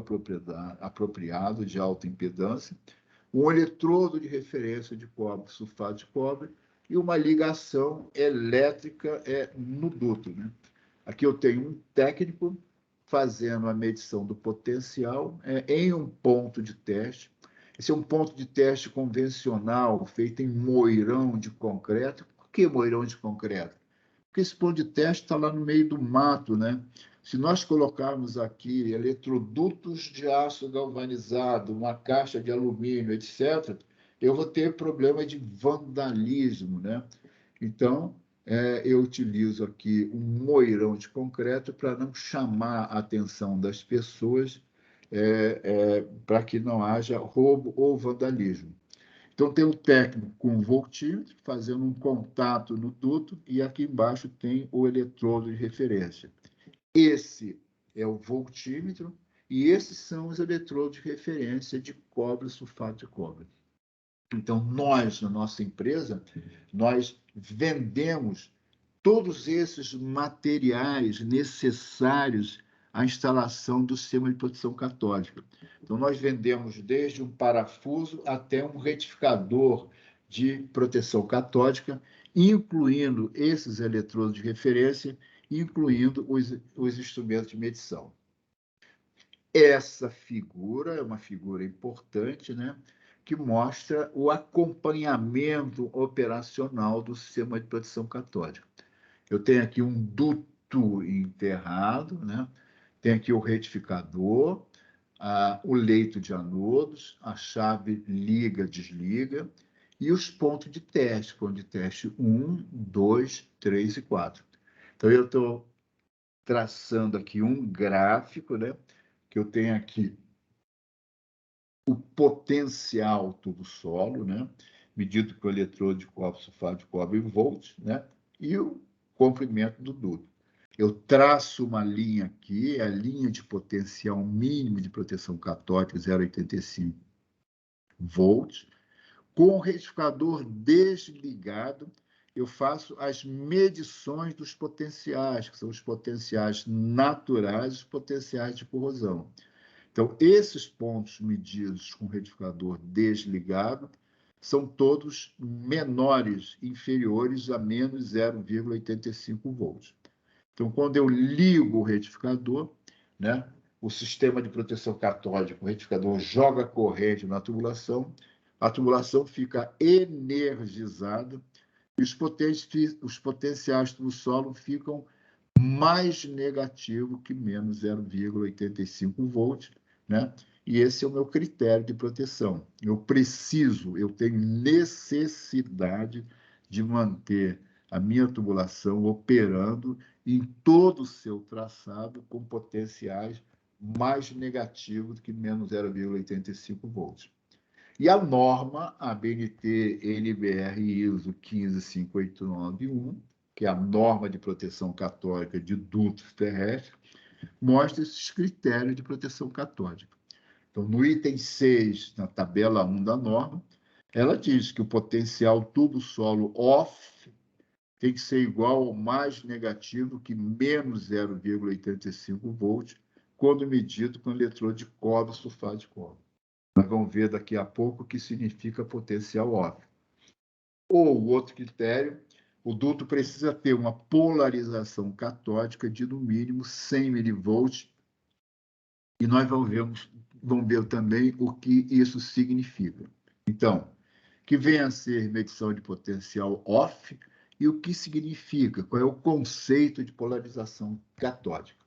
apropriado de alta impedância, um eletrodo de referência de cobre, sulfato de cobre, e uma ligação elétrica no duto, né? Aqui eu tenho um técnico fazendo a medição do potencial em um ponto de teste. Esse é um ponto de teste convencional, feito em moirão de concreto. Por que moirão de concreto? Porque esse ponto de teste está lá no meio do mato, né? Se nós colocarmos aqui eletrodutos de aço galvanizado, uma caixa de alumínio, etc., eu vou ter problema de vandalismo, né? Então, eu utilizo aqui um moirão de concreto para não chamar a atenção das pessoas, para que não haja roubo ou vandalismo. Então, tem um técnico com um voltímetro fazendo um contato no duto e aqui embaixo tem o eletrodo de referência. Esse é o voltímetro e esses são os eletrodos de referência de cobre, sulfato de cobre. Então, nós, na nossa empresa, nós vendemos todos esses materiais necessários à instalação do sistema de proteção catódica. Então, nós vendemos desde um parafuso até um retificador de proteção catódica, incluindo esses eletrodos de referência, incluindo os instrumentos de medição. Essa figura é uma figura importante, né, que mostra o acompanhamento operacional do sistema de proteção catódica. Eu tenho aqui um duto enterrado, né? Tenho aqui o retificador, o leito de anodos, a chave liga, desliga, e os pontos de teste, ponto de teste 1, 2, 3 e 4. Então, eu estou traçando aqui um gráfico, né? Que eu tenho aqui o potencial tubo-solo, né? Medido com o eletrodo de cobre, sulfato de cobre em volts, né? E o comprimento do duto. Eu traço uma linha aqui, a linha de potencial mínimo de proteção catódica, 0,85 volts. Com o retificador desligado, eu faço as medições dos potenciais, que são os potenciais naturais e os potenciais de corrosão. Então, esses pontos medidos com o retificador desligado são todos menores, inferiores a menos 0,85 volts. Então, quando eu ligo o retificador, né, o sistema de proteção catódica, o retificador joga corrente na tubulação, a tubulação fica energizada e os potenciais do solo ficam mais negativos que menos 0,85 volts, né? E esse é o meu critério de proteção. Eu tenho necessidade de manter a minha tubulação operando em todo o seu traçado com potenciais mais negativos que menos 0,85 volts. E a norma, a BNT NBR ISO 15589-1, que é a norma de proteção catódica de dutos terrestres, mostra esses critérios de proteção catódica. Então, no item 6, na tabela 1 da norma, Ela diz que o potencial tubo-solo off tem que ser igual ou mais negativo que menos 0,85 volts, quando medido com eletrodo de cobre sulfato de cobre. Nós vamos ver daqui a pouco o que significa potencial off. Ou o outro critério, o duto precisa ter uma polarização catódica de no mínimo 100 milivolts, e nós vamos ver também o que isso significa. Então, que venha a ser medição de potencial off e o que significa, qual é o conceito de polarização catódica.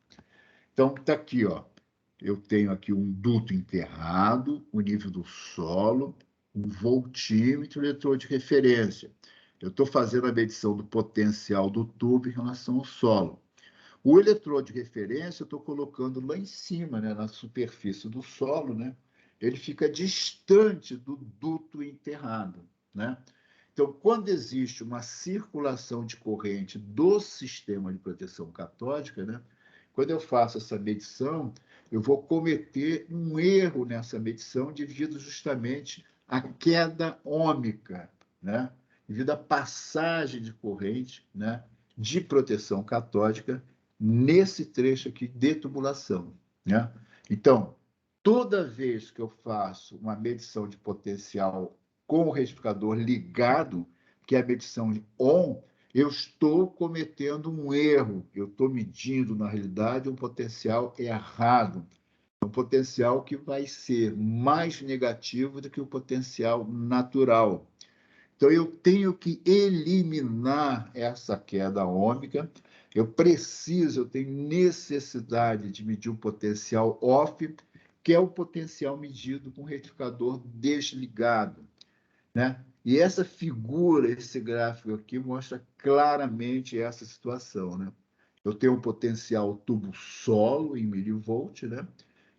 Então, está aqui, ó. Eu tenho aqui um duto enterrado, o nível do solo, um voltímetro, eletrodo de referência. Eu estou fazendo a medição do potencial do tubo em relação ao solo. O eletrodo de referência eu estou colocando lá em cima, né, na superfície do solo, né? Ele fica distante do duto enterrado, né? Então, quando existe uma circulação de corrente do sistema de proteção catódica, né? Quando eu faço essa medição, eu vou cometer um erro nessa medição devido justamente à queda ômica, né? Devido à passagem de corrente, né? De proteção catódica nesse trecho aqui de tubulação, né? Então, toda vez que eu faço uma medição de potencial com o retificador ligado, que é a medição de ON, eu estou cometendo um erro, eu estou medindo, na realidade, um potencial errado, um potencial que vai ser mais negativo do que o potencial natural. Então, eu tenho que eliminar essa queda ômica, eu tenho necessidade de medir o potencial off, que é o potencial medido com o retificador desligado, né? E essa figura, esse gráfico aqui, mostra claramente essa situação, né? Eu tenho um potencial tubo solo em milivolt, né?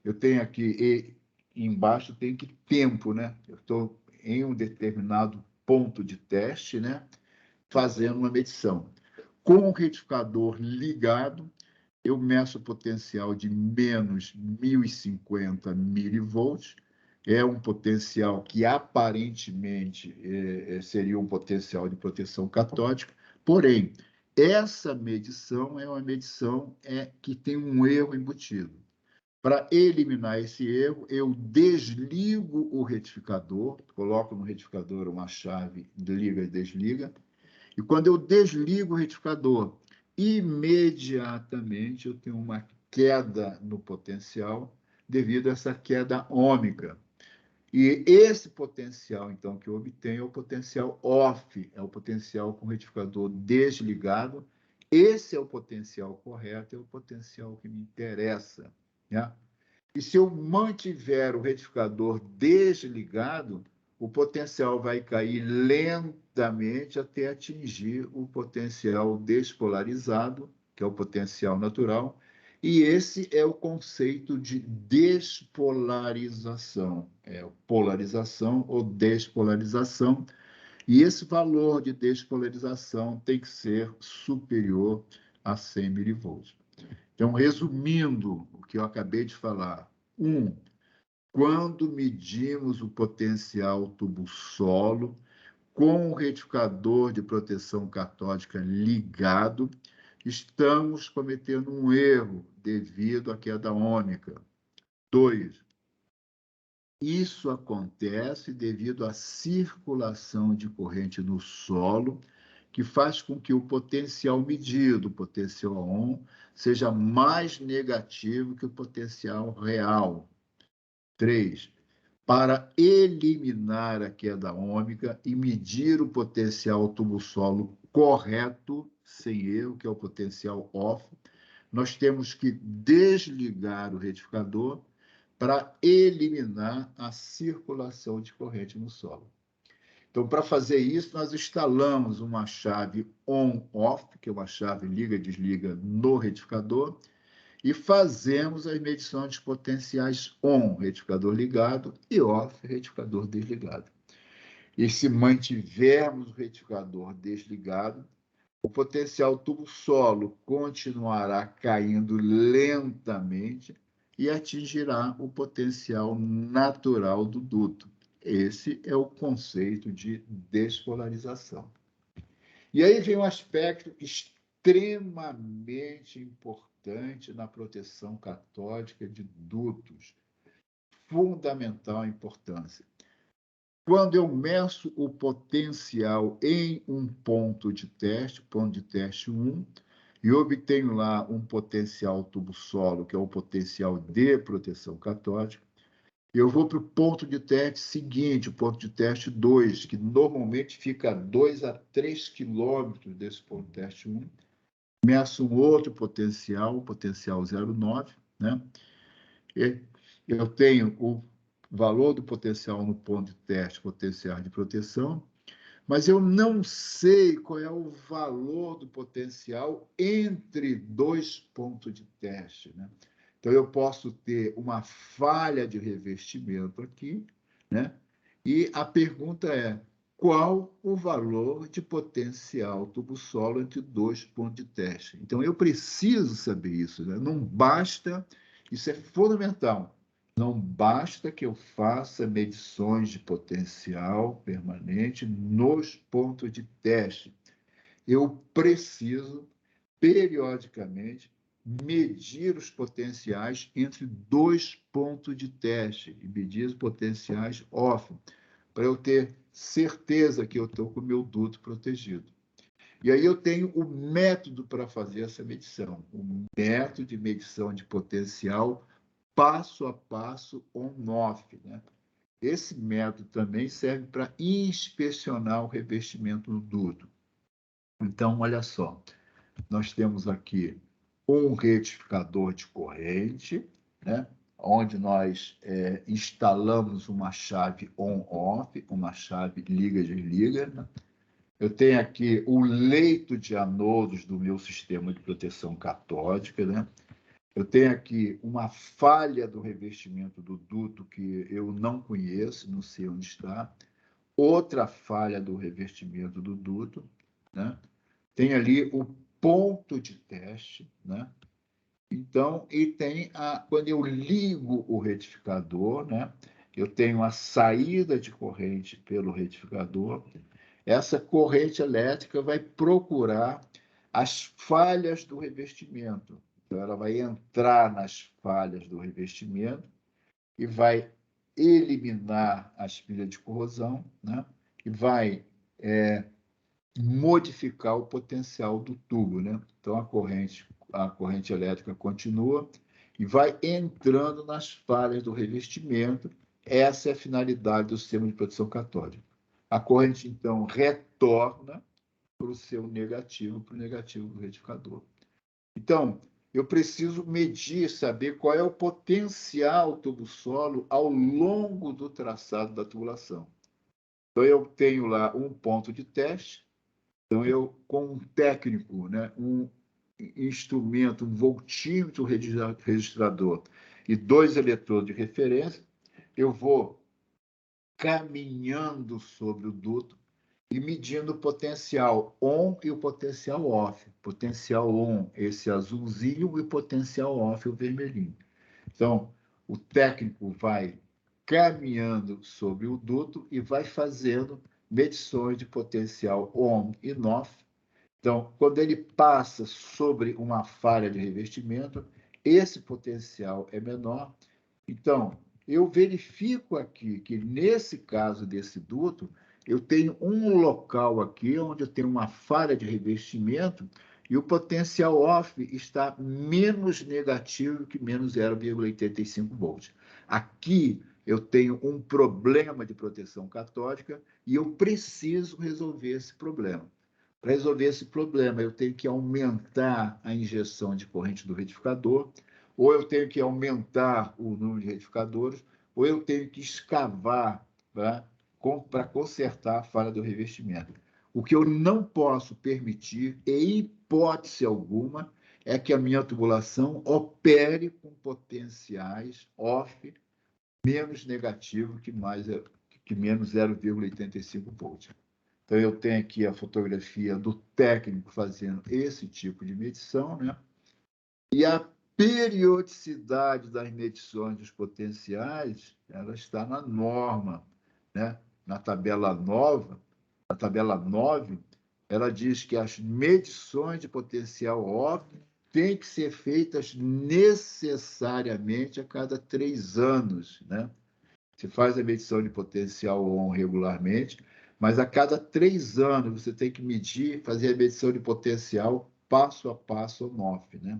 Eu tenho aqui, e embaixo tem que tempo, né? Eu estou em um determinado ponto de teste, né? Fazendo uma medição. Com o retificador ligado, eu meço o potencial de menos 1.050 milivolts, é um potencial que aparentemente seria um potencial de proteção catódica, porém, essa medição é uma medição que tem um erro embutido. Para eliminar esse erro, eu desligo o retificador, coloco no retificador uma chave liga e desliga, e quando eu desligo o retificador, imediatamente eu tenho uma queda no potencial devido a essa queda ômica. E esse potencial, então, que eu obtenho é o potencial off, é o potencial com o retificador desligado. Esse é o potencial correto, é o potencial que me interessa, né? E se eu mantiver o retificador desligado, o potencial vai cair lentamente até atingir o potencial despolarizado, que é o potencial natural, e esse é o conceito de despolarização. É polarização ou despolarização, e esse valor de despolarização tem que ser superior a 100 milivolts. Então, resumindo o que eu acabei de falar, quando medimos o potencial tubo-solo com o retificador de proteção catódica ligado, estamos cometendo um erro devido à queda ômica. 2, isso acontece devido à circulação de corrente no solo, que faz com que o potencial medido, o potencial ON, seja mais negativo que o potencial real. 3, para eliminar a queda ômica e medir o potencial tubo-solo correto, sem erro, que é o potencial off, nós temos que desligar o retificador para eliminar a circulação de corrente no solo. Então, para fazer isso, nós instalamos uma chave on-off, que é uma chave liga-desliga no retificador, e fazemos as medições de potenciais on, retificador ligado, e off, retificador desligado. E se mantivermos o retificador desligado, o potencial tubo-solo continuará caindo lentamente e atingirá o potencial natural do duto. Esse é o conceito de despolarização. E aí vem um aspecto extremamente importante na proteção catódica de dutos, fundamental importância. Quando eu meço o potencial em um ponto de teste 1, e obtenho lá um potencial tubo-solo, que é o potencial de proteção catódica, eu vou para o ponto de teste seguinte, o ponto de teste 2, que normalmente fica a 2 a 3 quilômetros desse ponto de teste 1, meço um outro potencial, o potencial 0,9, né? E eu tenho o valor do potencial no ponto de teste, potencial de proteção, mas eu não sei qual é o valor do potencial entre dois pontos de teste, né? Então, eu posso ter uma falha de revestimento aqui, né? E a pergunta é, qual o valor de potencial tubo-solo entre dois pontos de teste? Então, eu preciso saber isso, né? Não basta, isso é fundamental, não basta que eu faça medições de potencial permanente nos pontos de teste. Eu preciso, periodicamente, medir os potenciais entre dois pontos de teste e medir os potenciais off, para eu ter certeza que eu estou com o meu duto protegido. E aí eu tenho o método para fazer essa medição, o método de medição de potencial passo a passo on-off, né? Esse método também serve para inspecionar o revestimento do duto. Então, olha só, nós temos aqui um retificador de corrente, né? Onde nós instalamos uma chave on-off, uma chave liga-desliga, né? Eu tenho aqui o leito de anodos do meu sistema de proteção catódica, né? Eu tenho aqui uma falha do revestimento do duto que eu não conheço, não sei onde está. Outra falha do revestimento do duto, né? Tem ali o ponto de teste, né? Então, e tem quando eu ligo o retificador, né? Eu tenho a saída de corrente pelo retificador. Essa corrente elétrica vai procurar as falhas do revestimento. Então, ela vai entrar nas falhas do revestimento e vai eliminar as pilhas de corrosão, né? E vai modificar o potencial do tubo, né? Então, a corrente elétrica continua e vai entrando nas falhas do revestimento. Essa é a finalidade do sistema de proteção catódica. A corrente, então, retorna para o seu negativo, para o negativo do retificador. Então, eu preciso medir, saber qual é o potencial tubo-solo ao longo do traçado da tubulação. Então, eu tenho lá um ponto de teste. Então, eu, com um técnico, né, um instrumento, um voltímetro registrador e dois eletrodos de referência, eu vou caminhando sobre o duto e medindo o potencial on e o potencial off. Potencial on, esse azulzinho, e o potencial off, o vermelhinho. Então, o técnico vai caminhando sobre o duto e vai fazendo medições de potencial on e off. Então, quando ele passa sobre uma falha de revestimento, esse potencial é menor. Então, eu verifico aqui que, nesse caso desse duto, eu tenho um local aqui onde eu tenho uma falha de revestimento e o potencial off está menos negativo que menos 0,85 volts. Aqui eu tenho um problema de proteção catódica e eu preciso resolver esse problema. Para resolver esse problema, eu tenho que aumentar a injeção de corrente do retificador, ou eu tenho que aumentar o número de retificadores, ou eu tenho que escavar, tá, para consertar a falha do revestimento. O que eu não posso permitir, em hipótese alguma, é que a minha tubulação opere com potenciais off menos negativo que menos 0,85 volts. Então, eu tenho aqui a fotografia do técnico fazendo esse tipo de medição, né? E a periodicidade das medições dos potenciais, ela está na norma. né? Na tabela 9, ela diz que as medições de potencial off têm que ser feitas necessariamente a cada 3 anos, né? Você faz a medição de potencial on regularmente, mas a cada 3 anos você tem que medir, fazer a medição de potencial passo a passo on-off, né?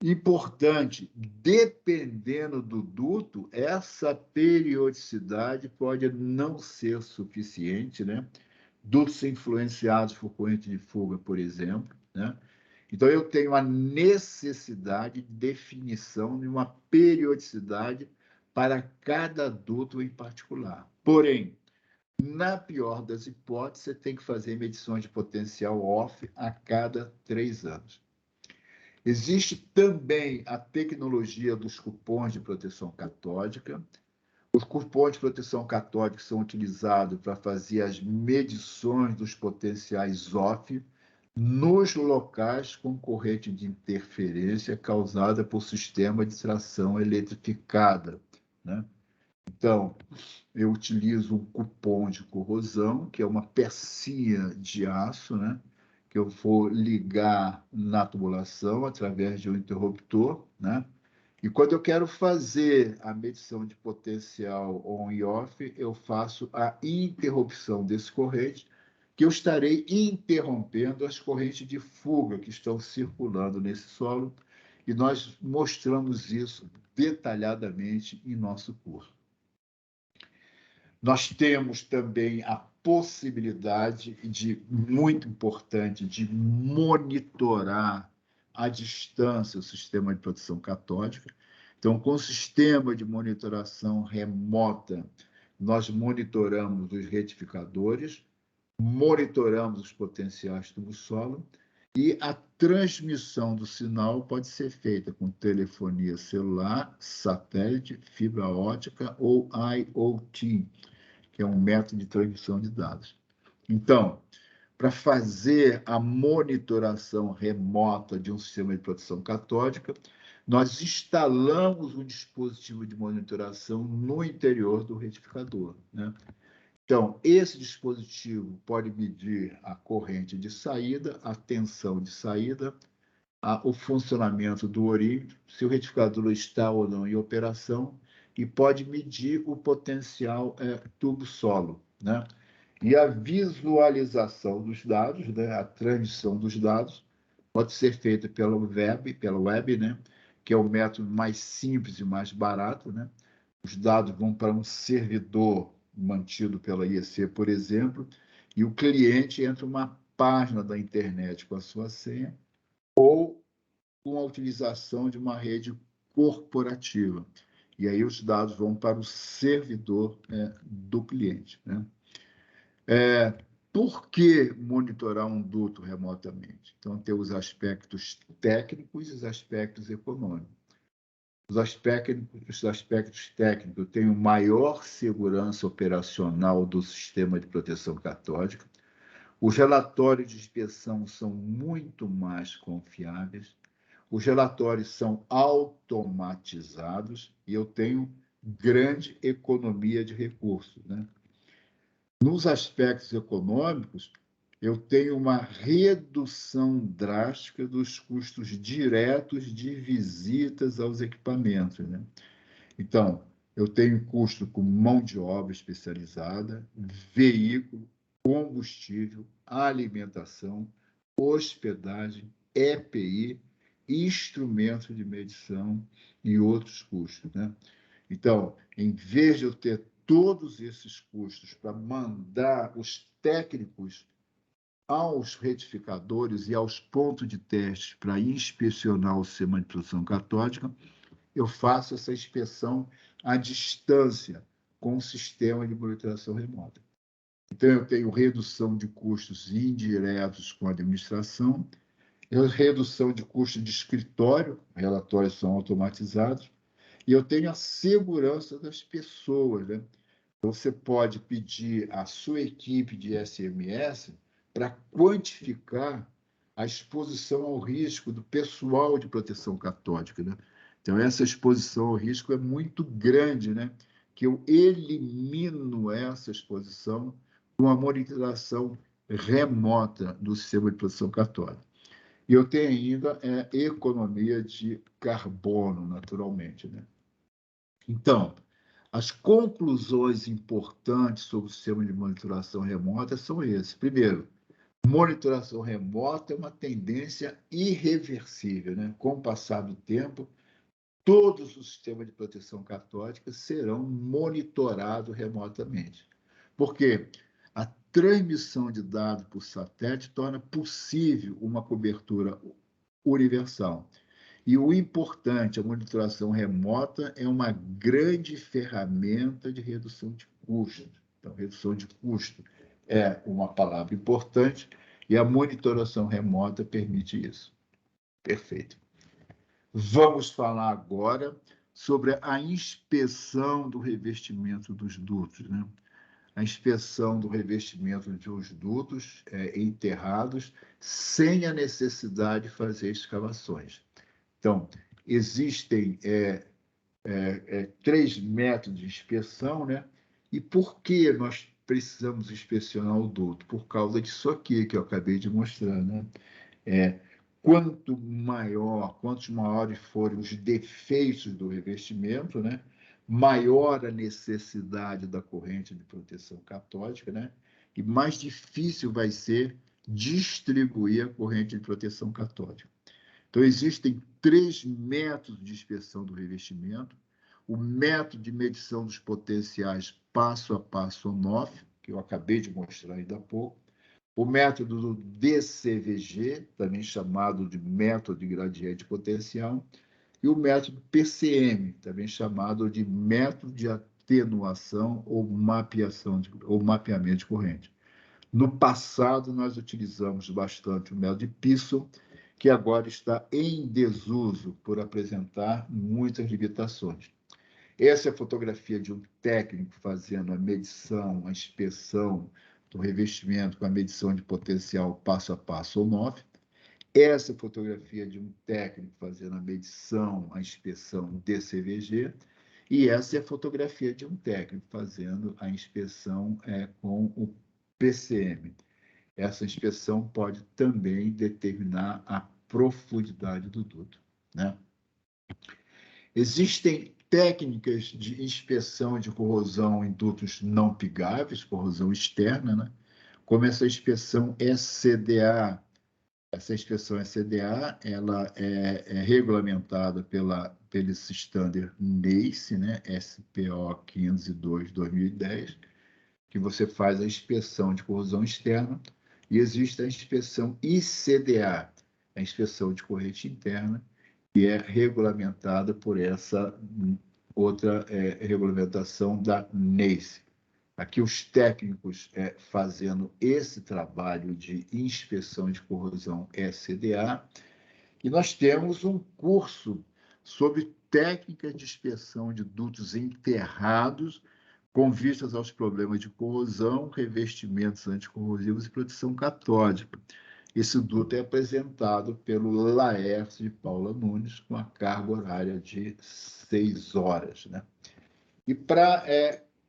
Importante, dependendo do duto, essa periodicidade pode não ser suficiente, né? Dutos influenciados por corrente de fuga, por exemplo, né? Então, eu tenho a necessidade de definição de uma periodicidade para cada duto em particular. Porém, na pior das hipóteses, você tem que fazer medições de potencial off a cada 3 anos. Existe também a tecnologia dos cupons de proteção catódica. Os cupons de proteção catódica são utilizados para fazer as medições dos potenciais off nos locais com corrente de interferência causada por sistema de tração eletrificada, né? Então, eu utilizo um cupom de corrosão, que é uma pecinha de aço, né? Que eu vou ligar na tubulação através de um interruptor, né? E quando eu quero fazer a medição de potencial on e off, eu faço a interrupção desse corrente, que eu estarei interrompendo as correntes de fuga que estão circulando nesse solo, e nós mostramos isso detalhadamente em nosso curso. Nós temos também a possibilidade muito importante, de monitorar à distância o sistema de proteção catódica. Então, com o sistema de monitoração remota, nós monitoramos os retificadores, monitoramos os potenciais tubo-solo, e a transmissão do sinal pode ser feita com telefonia celular, satélite, fibra ótica ou IoT, que é um método de transmissão de dados. Então, para fazer a monitoração remota de um sistema de proteção catódica, nós instalamos um dispositivo de monitoração no interior do retificador, né? Então, esse dispositivo pode medir a corrente de saída, a tensão de saída, o funcionamento do orímetro, se o retificador está ou não em operação, e pode medir o potencial tubo-solo, né? E a visualização dos dados, né? A transmissão dos dados, pode ser feita pela web, né? Que é o método mais simples e mais barato, né? Os dados vão para um servidor mantido pela IEC, por exemplo, e o cliente entra uma página da internet com a sua senha, ou com a utilização de uma rede corporativa. E aí os dados vão para o servidor do cliente, né? Por que monitorar um duto remotamente? Então, tem os aspectos técnicos e os aspectos econômicos. Os aspectos técnicos têm maior segurança operacional do sistema de proteção catódica. Os relatórios de inspeção são muito mais confiáveis. Os relatórios são automatizados e eu tenho grande economia de recursos, né? Nos aspectos econômicos, eu tenho uma redução drástica dos custos diretos de visitas aos equipamentos, né? Então, eu tenho custo com mão de obra especializada, veículo, combustível, alimentação, hospedagem, EPI, instrumento de medição e outros custos, né? Então, em vez de eu ter todos esses custos para mandar os técnicos aos retificadores e aos pontos de teste para inspecionar o sistema de produção catódica, eu faço essa inspeção à distância com o sistema de monitoração remota. Então, eu tenho redução de custos indiretos com a administração, redução de custo de escritório, relatórios são automatizados, e eu tenho a segurança das pessoas, né? Então, você pode pedir à sua equipe de SMS para quantificar a exposição ao risco do pessoal de proteção catódica, né? Então, essa exposição ao risco é muito grande, né? que eu elimino essa exposição com a monitoração remota do sistema de proteção católica. E eu tenho ainda economia de carbono, naturalmente, né? Então, as conclusões importantes sobre o sistema de monitoração remota são essas. Primeiro, monitoração remota é uma tendência irreversível, né? Com o passar do tempo, todos os sistemas de proteção católica serão monitorados remotamente. Por quê? A transmissão de dados por satélite torna possível uma cobertura universal. E o importante, a monitoração remota é uma grande ferramenta de redução de custos. Então, redução de custo é uma palavra importante e a monitoração remota permite isso. Perfeito. Vamos falar agora sobre a inspeção do revestimento dos dutos, né? A inspeção do revestimento dos dutos enterrados sem a necessidade de fazer escavações. Então, existem 3 métodos de inspeção, né? E por que nós precisamos inspecionar o duto? Por causa disso aqui que eu acabei de mostrar, né? Quantos maiores forem os defeitos do revestimento, né? Maior a necessidade da corrente de proteção catódica, né? E mais difícil vai ser distribuir a corrente de proteção catódica. Então, existem 3 métodos de inspeção do revestimento. O método de medição dos potenciais passo a passo on-off, que eu acabei de mostrar ainda há pouco. O método do DCVG, também chamado de método de gradiente potencial. E o método PCM, também chamado de método de atenuação ou mapeamento de corrente. No passado, nós utilizamos bastante o método de Pearson, que agora está em desuso por apresentar muitas limitações. Essa é a fotografia de um técnico fazendo a medição, a inspeção do revestimento com a medição de potencial passo a passo on-off. Essa é a fotografia de um técnico fazendo a medição, a inspeção DCVG. E essa é a fotografia de um técnico fazendo a inspeção com o PCM. Essa inspeção pode também determinar a profundidade do duto, né? Existem técnicas de inspeção de corrosão em dutos não pigáveis, corrosão externa, né? Como essa inspeção SCDA. Essa inspeção SCDA ela é regulamentada pelo standard NACE, né? SPO 502/2010, que você faz a inspeção de corrosão externa, e existe a inspeção ICDA, a inspeção de corrente interna, que é regulamentada por essa outra regulamentação da NACE. Aqui os técnicos fazendo esse trabalho de inspeção de corrosão SCDA, e nós temos um curso sobre técnicas de inspeção de dutos enterrados com vistas aos problemas de corrosão, revestimentos anticorrosivos e proteção catódica. Esse duto é apresentado pelo Laércio de Paula Nunes, com a carga horária de 6 horas, né? E para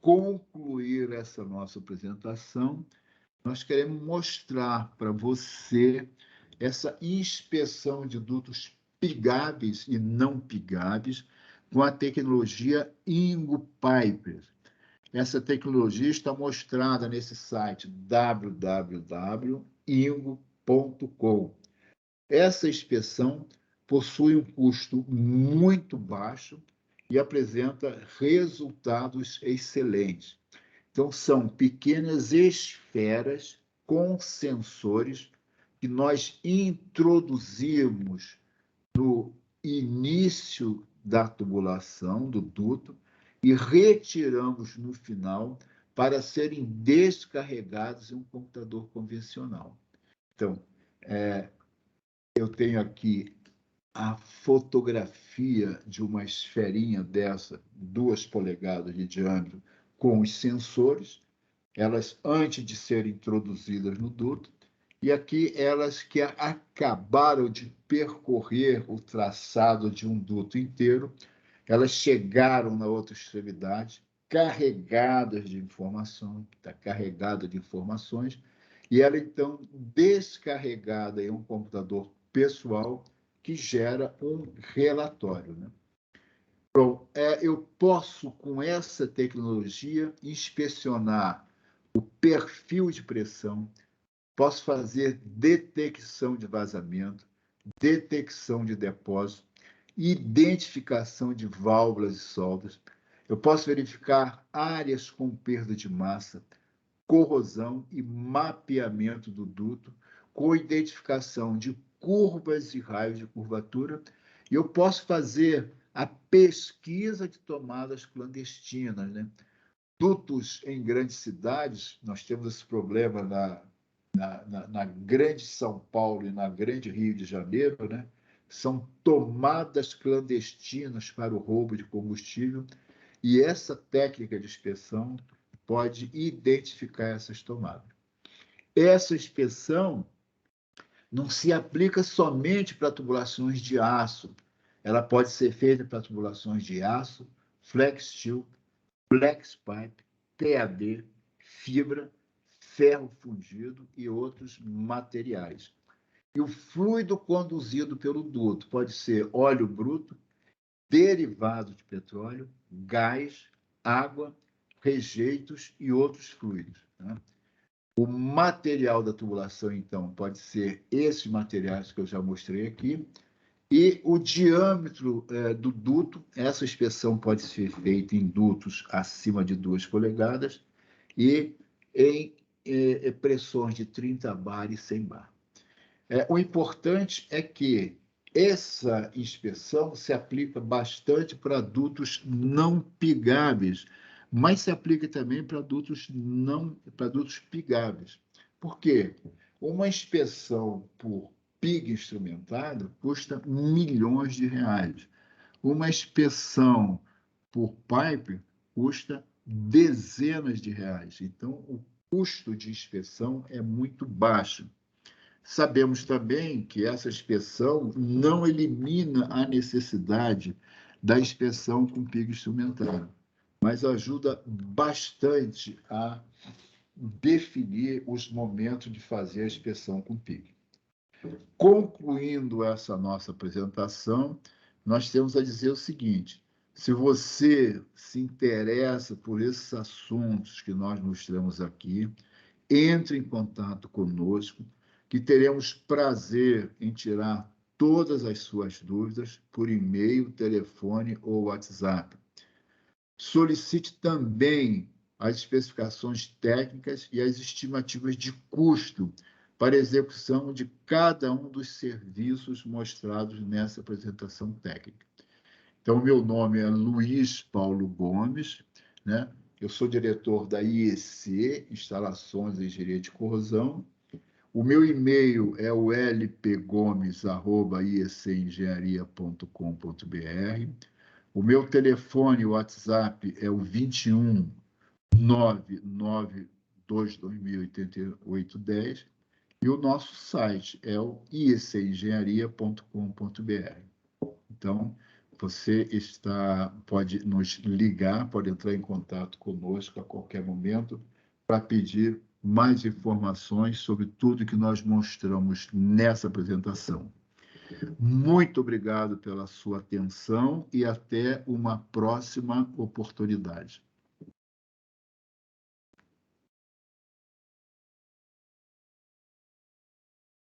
concluir essa nossa apresentação, nós queremos mostrar para você essa inspeção de dutos pigáveis e não pigáveis com a tecnologia Ingo Piper. Essa tecnologia está mostrada nesse site www.ingo.com. Essa inspeção possui um custo muito baixo e apresenta resultados excelentes. Então, são pequenas esferas com sensores que nós introduzimos no início da tubulação do duto e retiramos no final para serem descarregados em um computador convencional. Então, eu tenho aqui a fotografia de uma esferinha dessa, 2 polegadas de diâmetro, com os sensores, elas antes de serem introduzidas no duto, e aqui elas que acabaram de percorrer o traçado de um duto inteiro, elas chegaram na outra extremidade, carregadas de informação, está carregada de informações, e ela, então, descarregada em um computador pessoal que gera um relatório, né? Bom, eu posso, com essa tecnologia, inspecionar o perfil de pressão, posso fazer detecção de vazamento, detecção de depósito, identificação de válvulas e soldas. Eu posso verificar áreas com perda de massa, corrosão e mapeamento do duto, com identificação de curvas e raios de curvatura. E eu posso fazer a pesquisa de tomadas clandestinas, né? Dutos em grandes cidades, nós temos esse problema na grande São Paulo e na grande Rio de Janeiro, né? São tomadas clandestinas para o roubo de combustível, e essa técnica de inspeção pode identificar essas tomadas. Essa inspeção não se aplica somente para tubulações de aço, ela pode ser feita para tubulações de aço, flex steel, flex pipe, PAD, fibra, ferro fundido e outros materiais. E o fluido conduzido pelo duto pode ser óleo bruto, derivado de petróleo, gás, água, rejeitos e outros fluidos, né? O material da tubulação, então, pode ser esses materiais que eu já mostrei aqui, e o diâmetro do duto, essa inspeção pode ser feita em dutos acima de 2 polegadas e em pressões de 30 bar e 100 bar. O importante é que essa inspeção se aplica bastante para dutos não pigáveis, mas se aplica também para dutos pigáveis. Por quê? Uma inspeção por pig instrumentado custa milhões de reais. Uma inspeção por pipe custa dezenas de reais. Então, o custo de inspeção é muito baixo. Sabemos também que essa inspeção não elimina a necessidade da inspeção com pig instrumentado, mas ajuda bastante a definir os momentos de fazer a inspeção com pig. Concluindo essa nossa apresentação, nós temos a dizer o seguinte: se você se interessa por esses assuntos que nós mostramos aqui, entre em contato conosco, que teremos prazer em tirar todas as suas dúvidas por e-mail, telefone ou WhatsApp. Solicite também as especificações técnicas e as estimativas de custo para execução de cada um dos serviços mostrados nessa apresentação técnica. Então, meu nome é Luiz Paulo Gomes, né? Eu sou diretor da IEC, Instalações e Engenharia de Corrosão. O meu e-mail é o lpgomes@ieceNgenharia.com.br. O meu telefone WhatsApp é o 21 992208810 e o nosso site é o ieceNgenharia.com.br. Então, você pode nos ligar, pode entrar em contato conosco a qualquer momento para pedir mais informações sobre tudo que nós mostramos nessa apresentação. Muito obrigado pela sua atenção e até uma próxima oportunidade.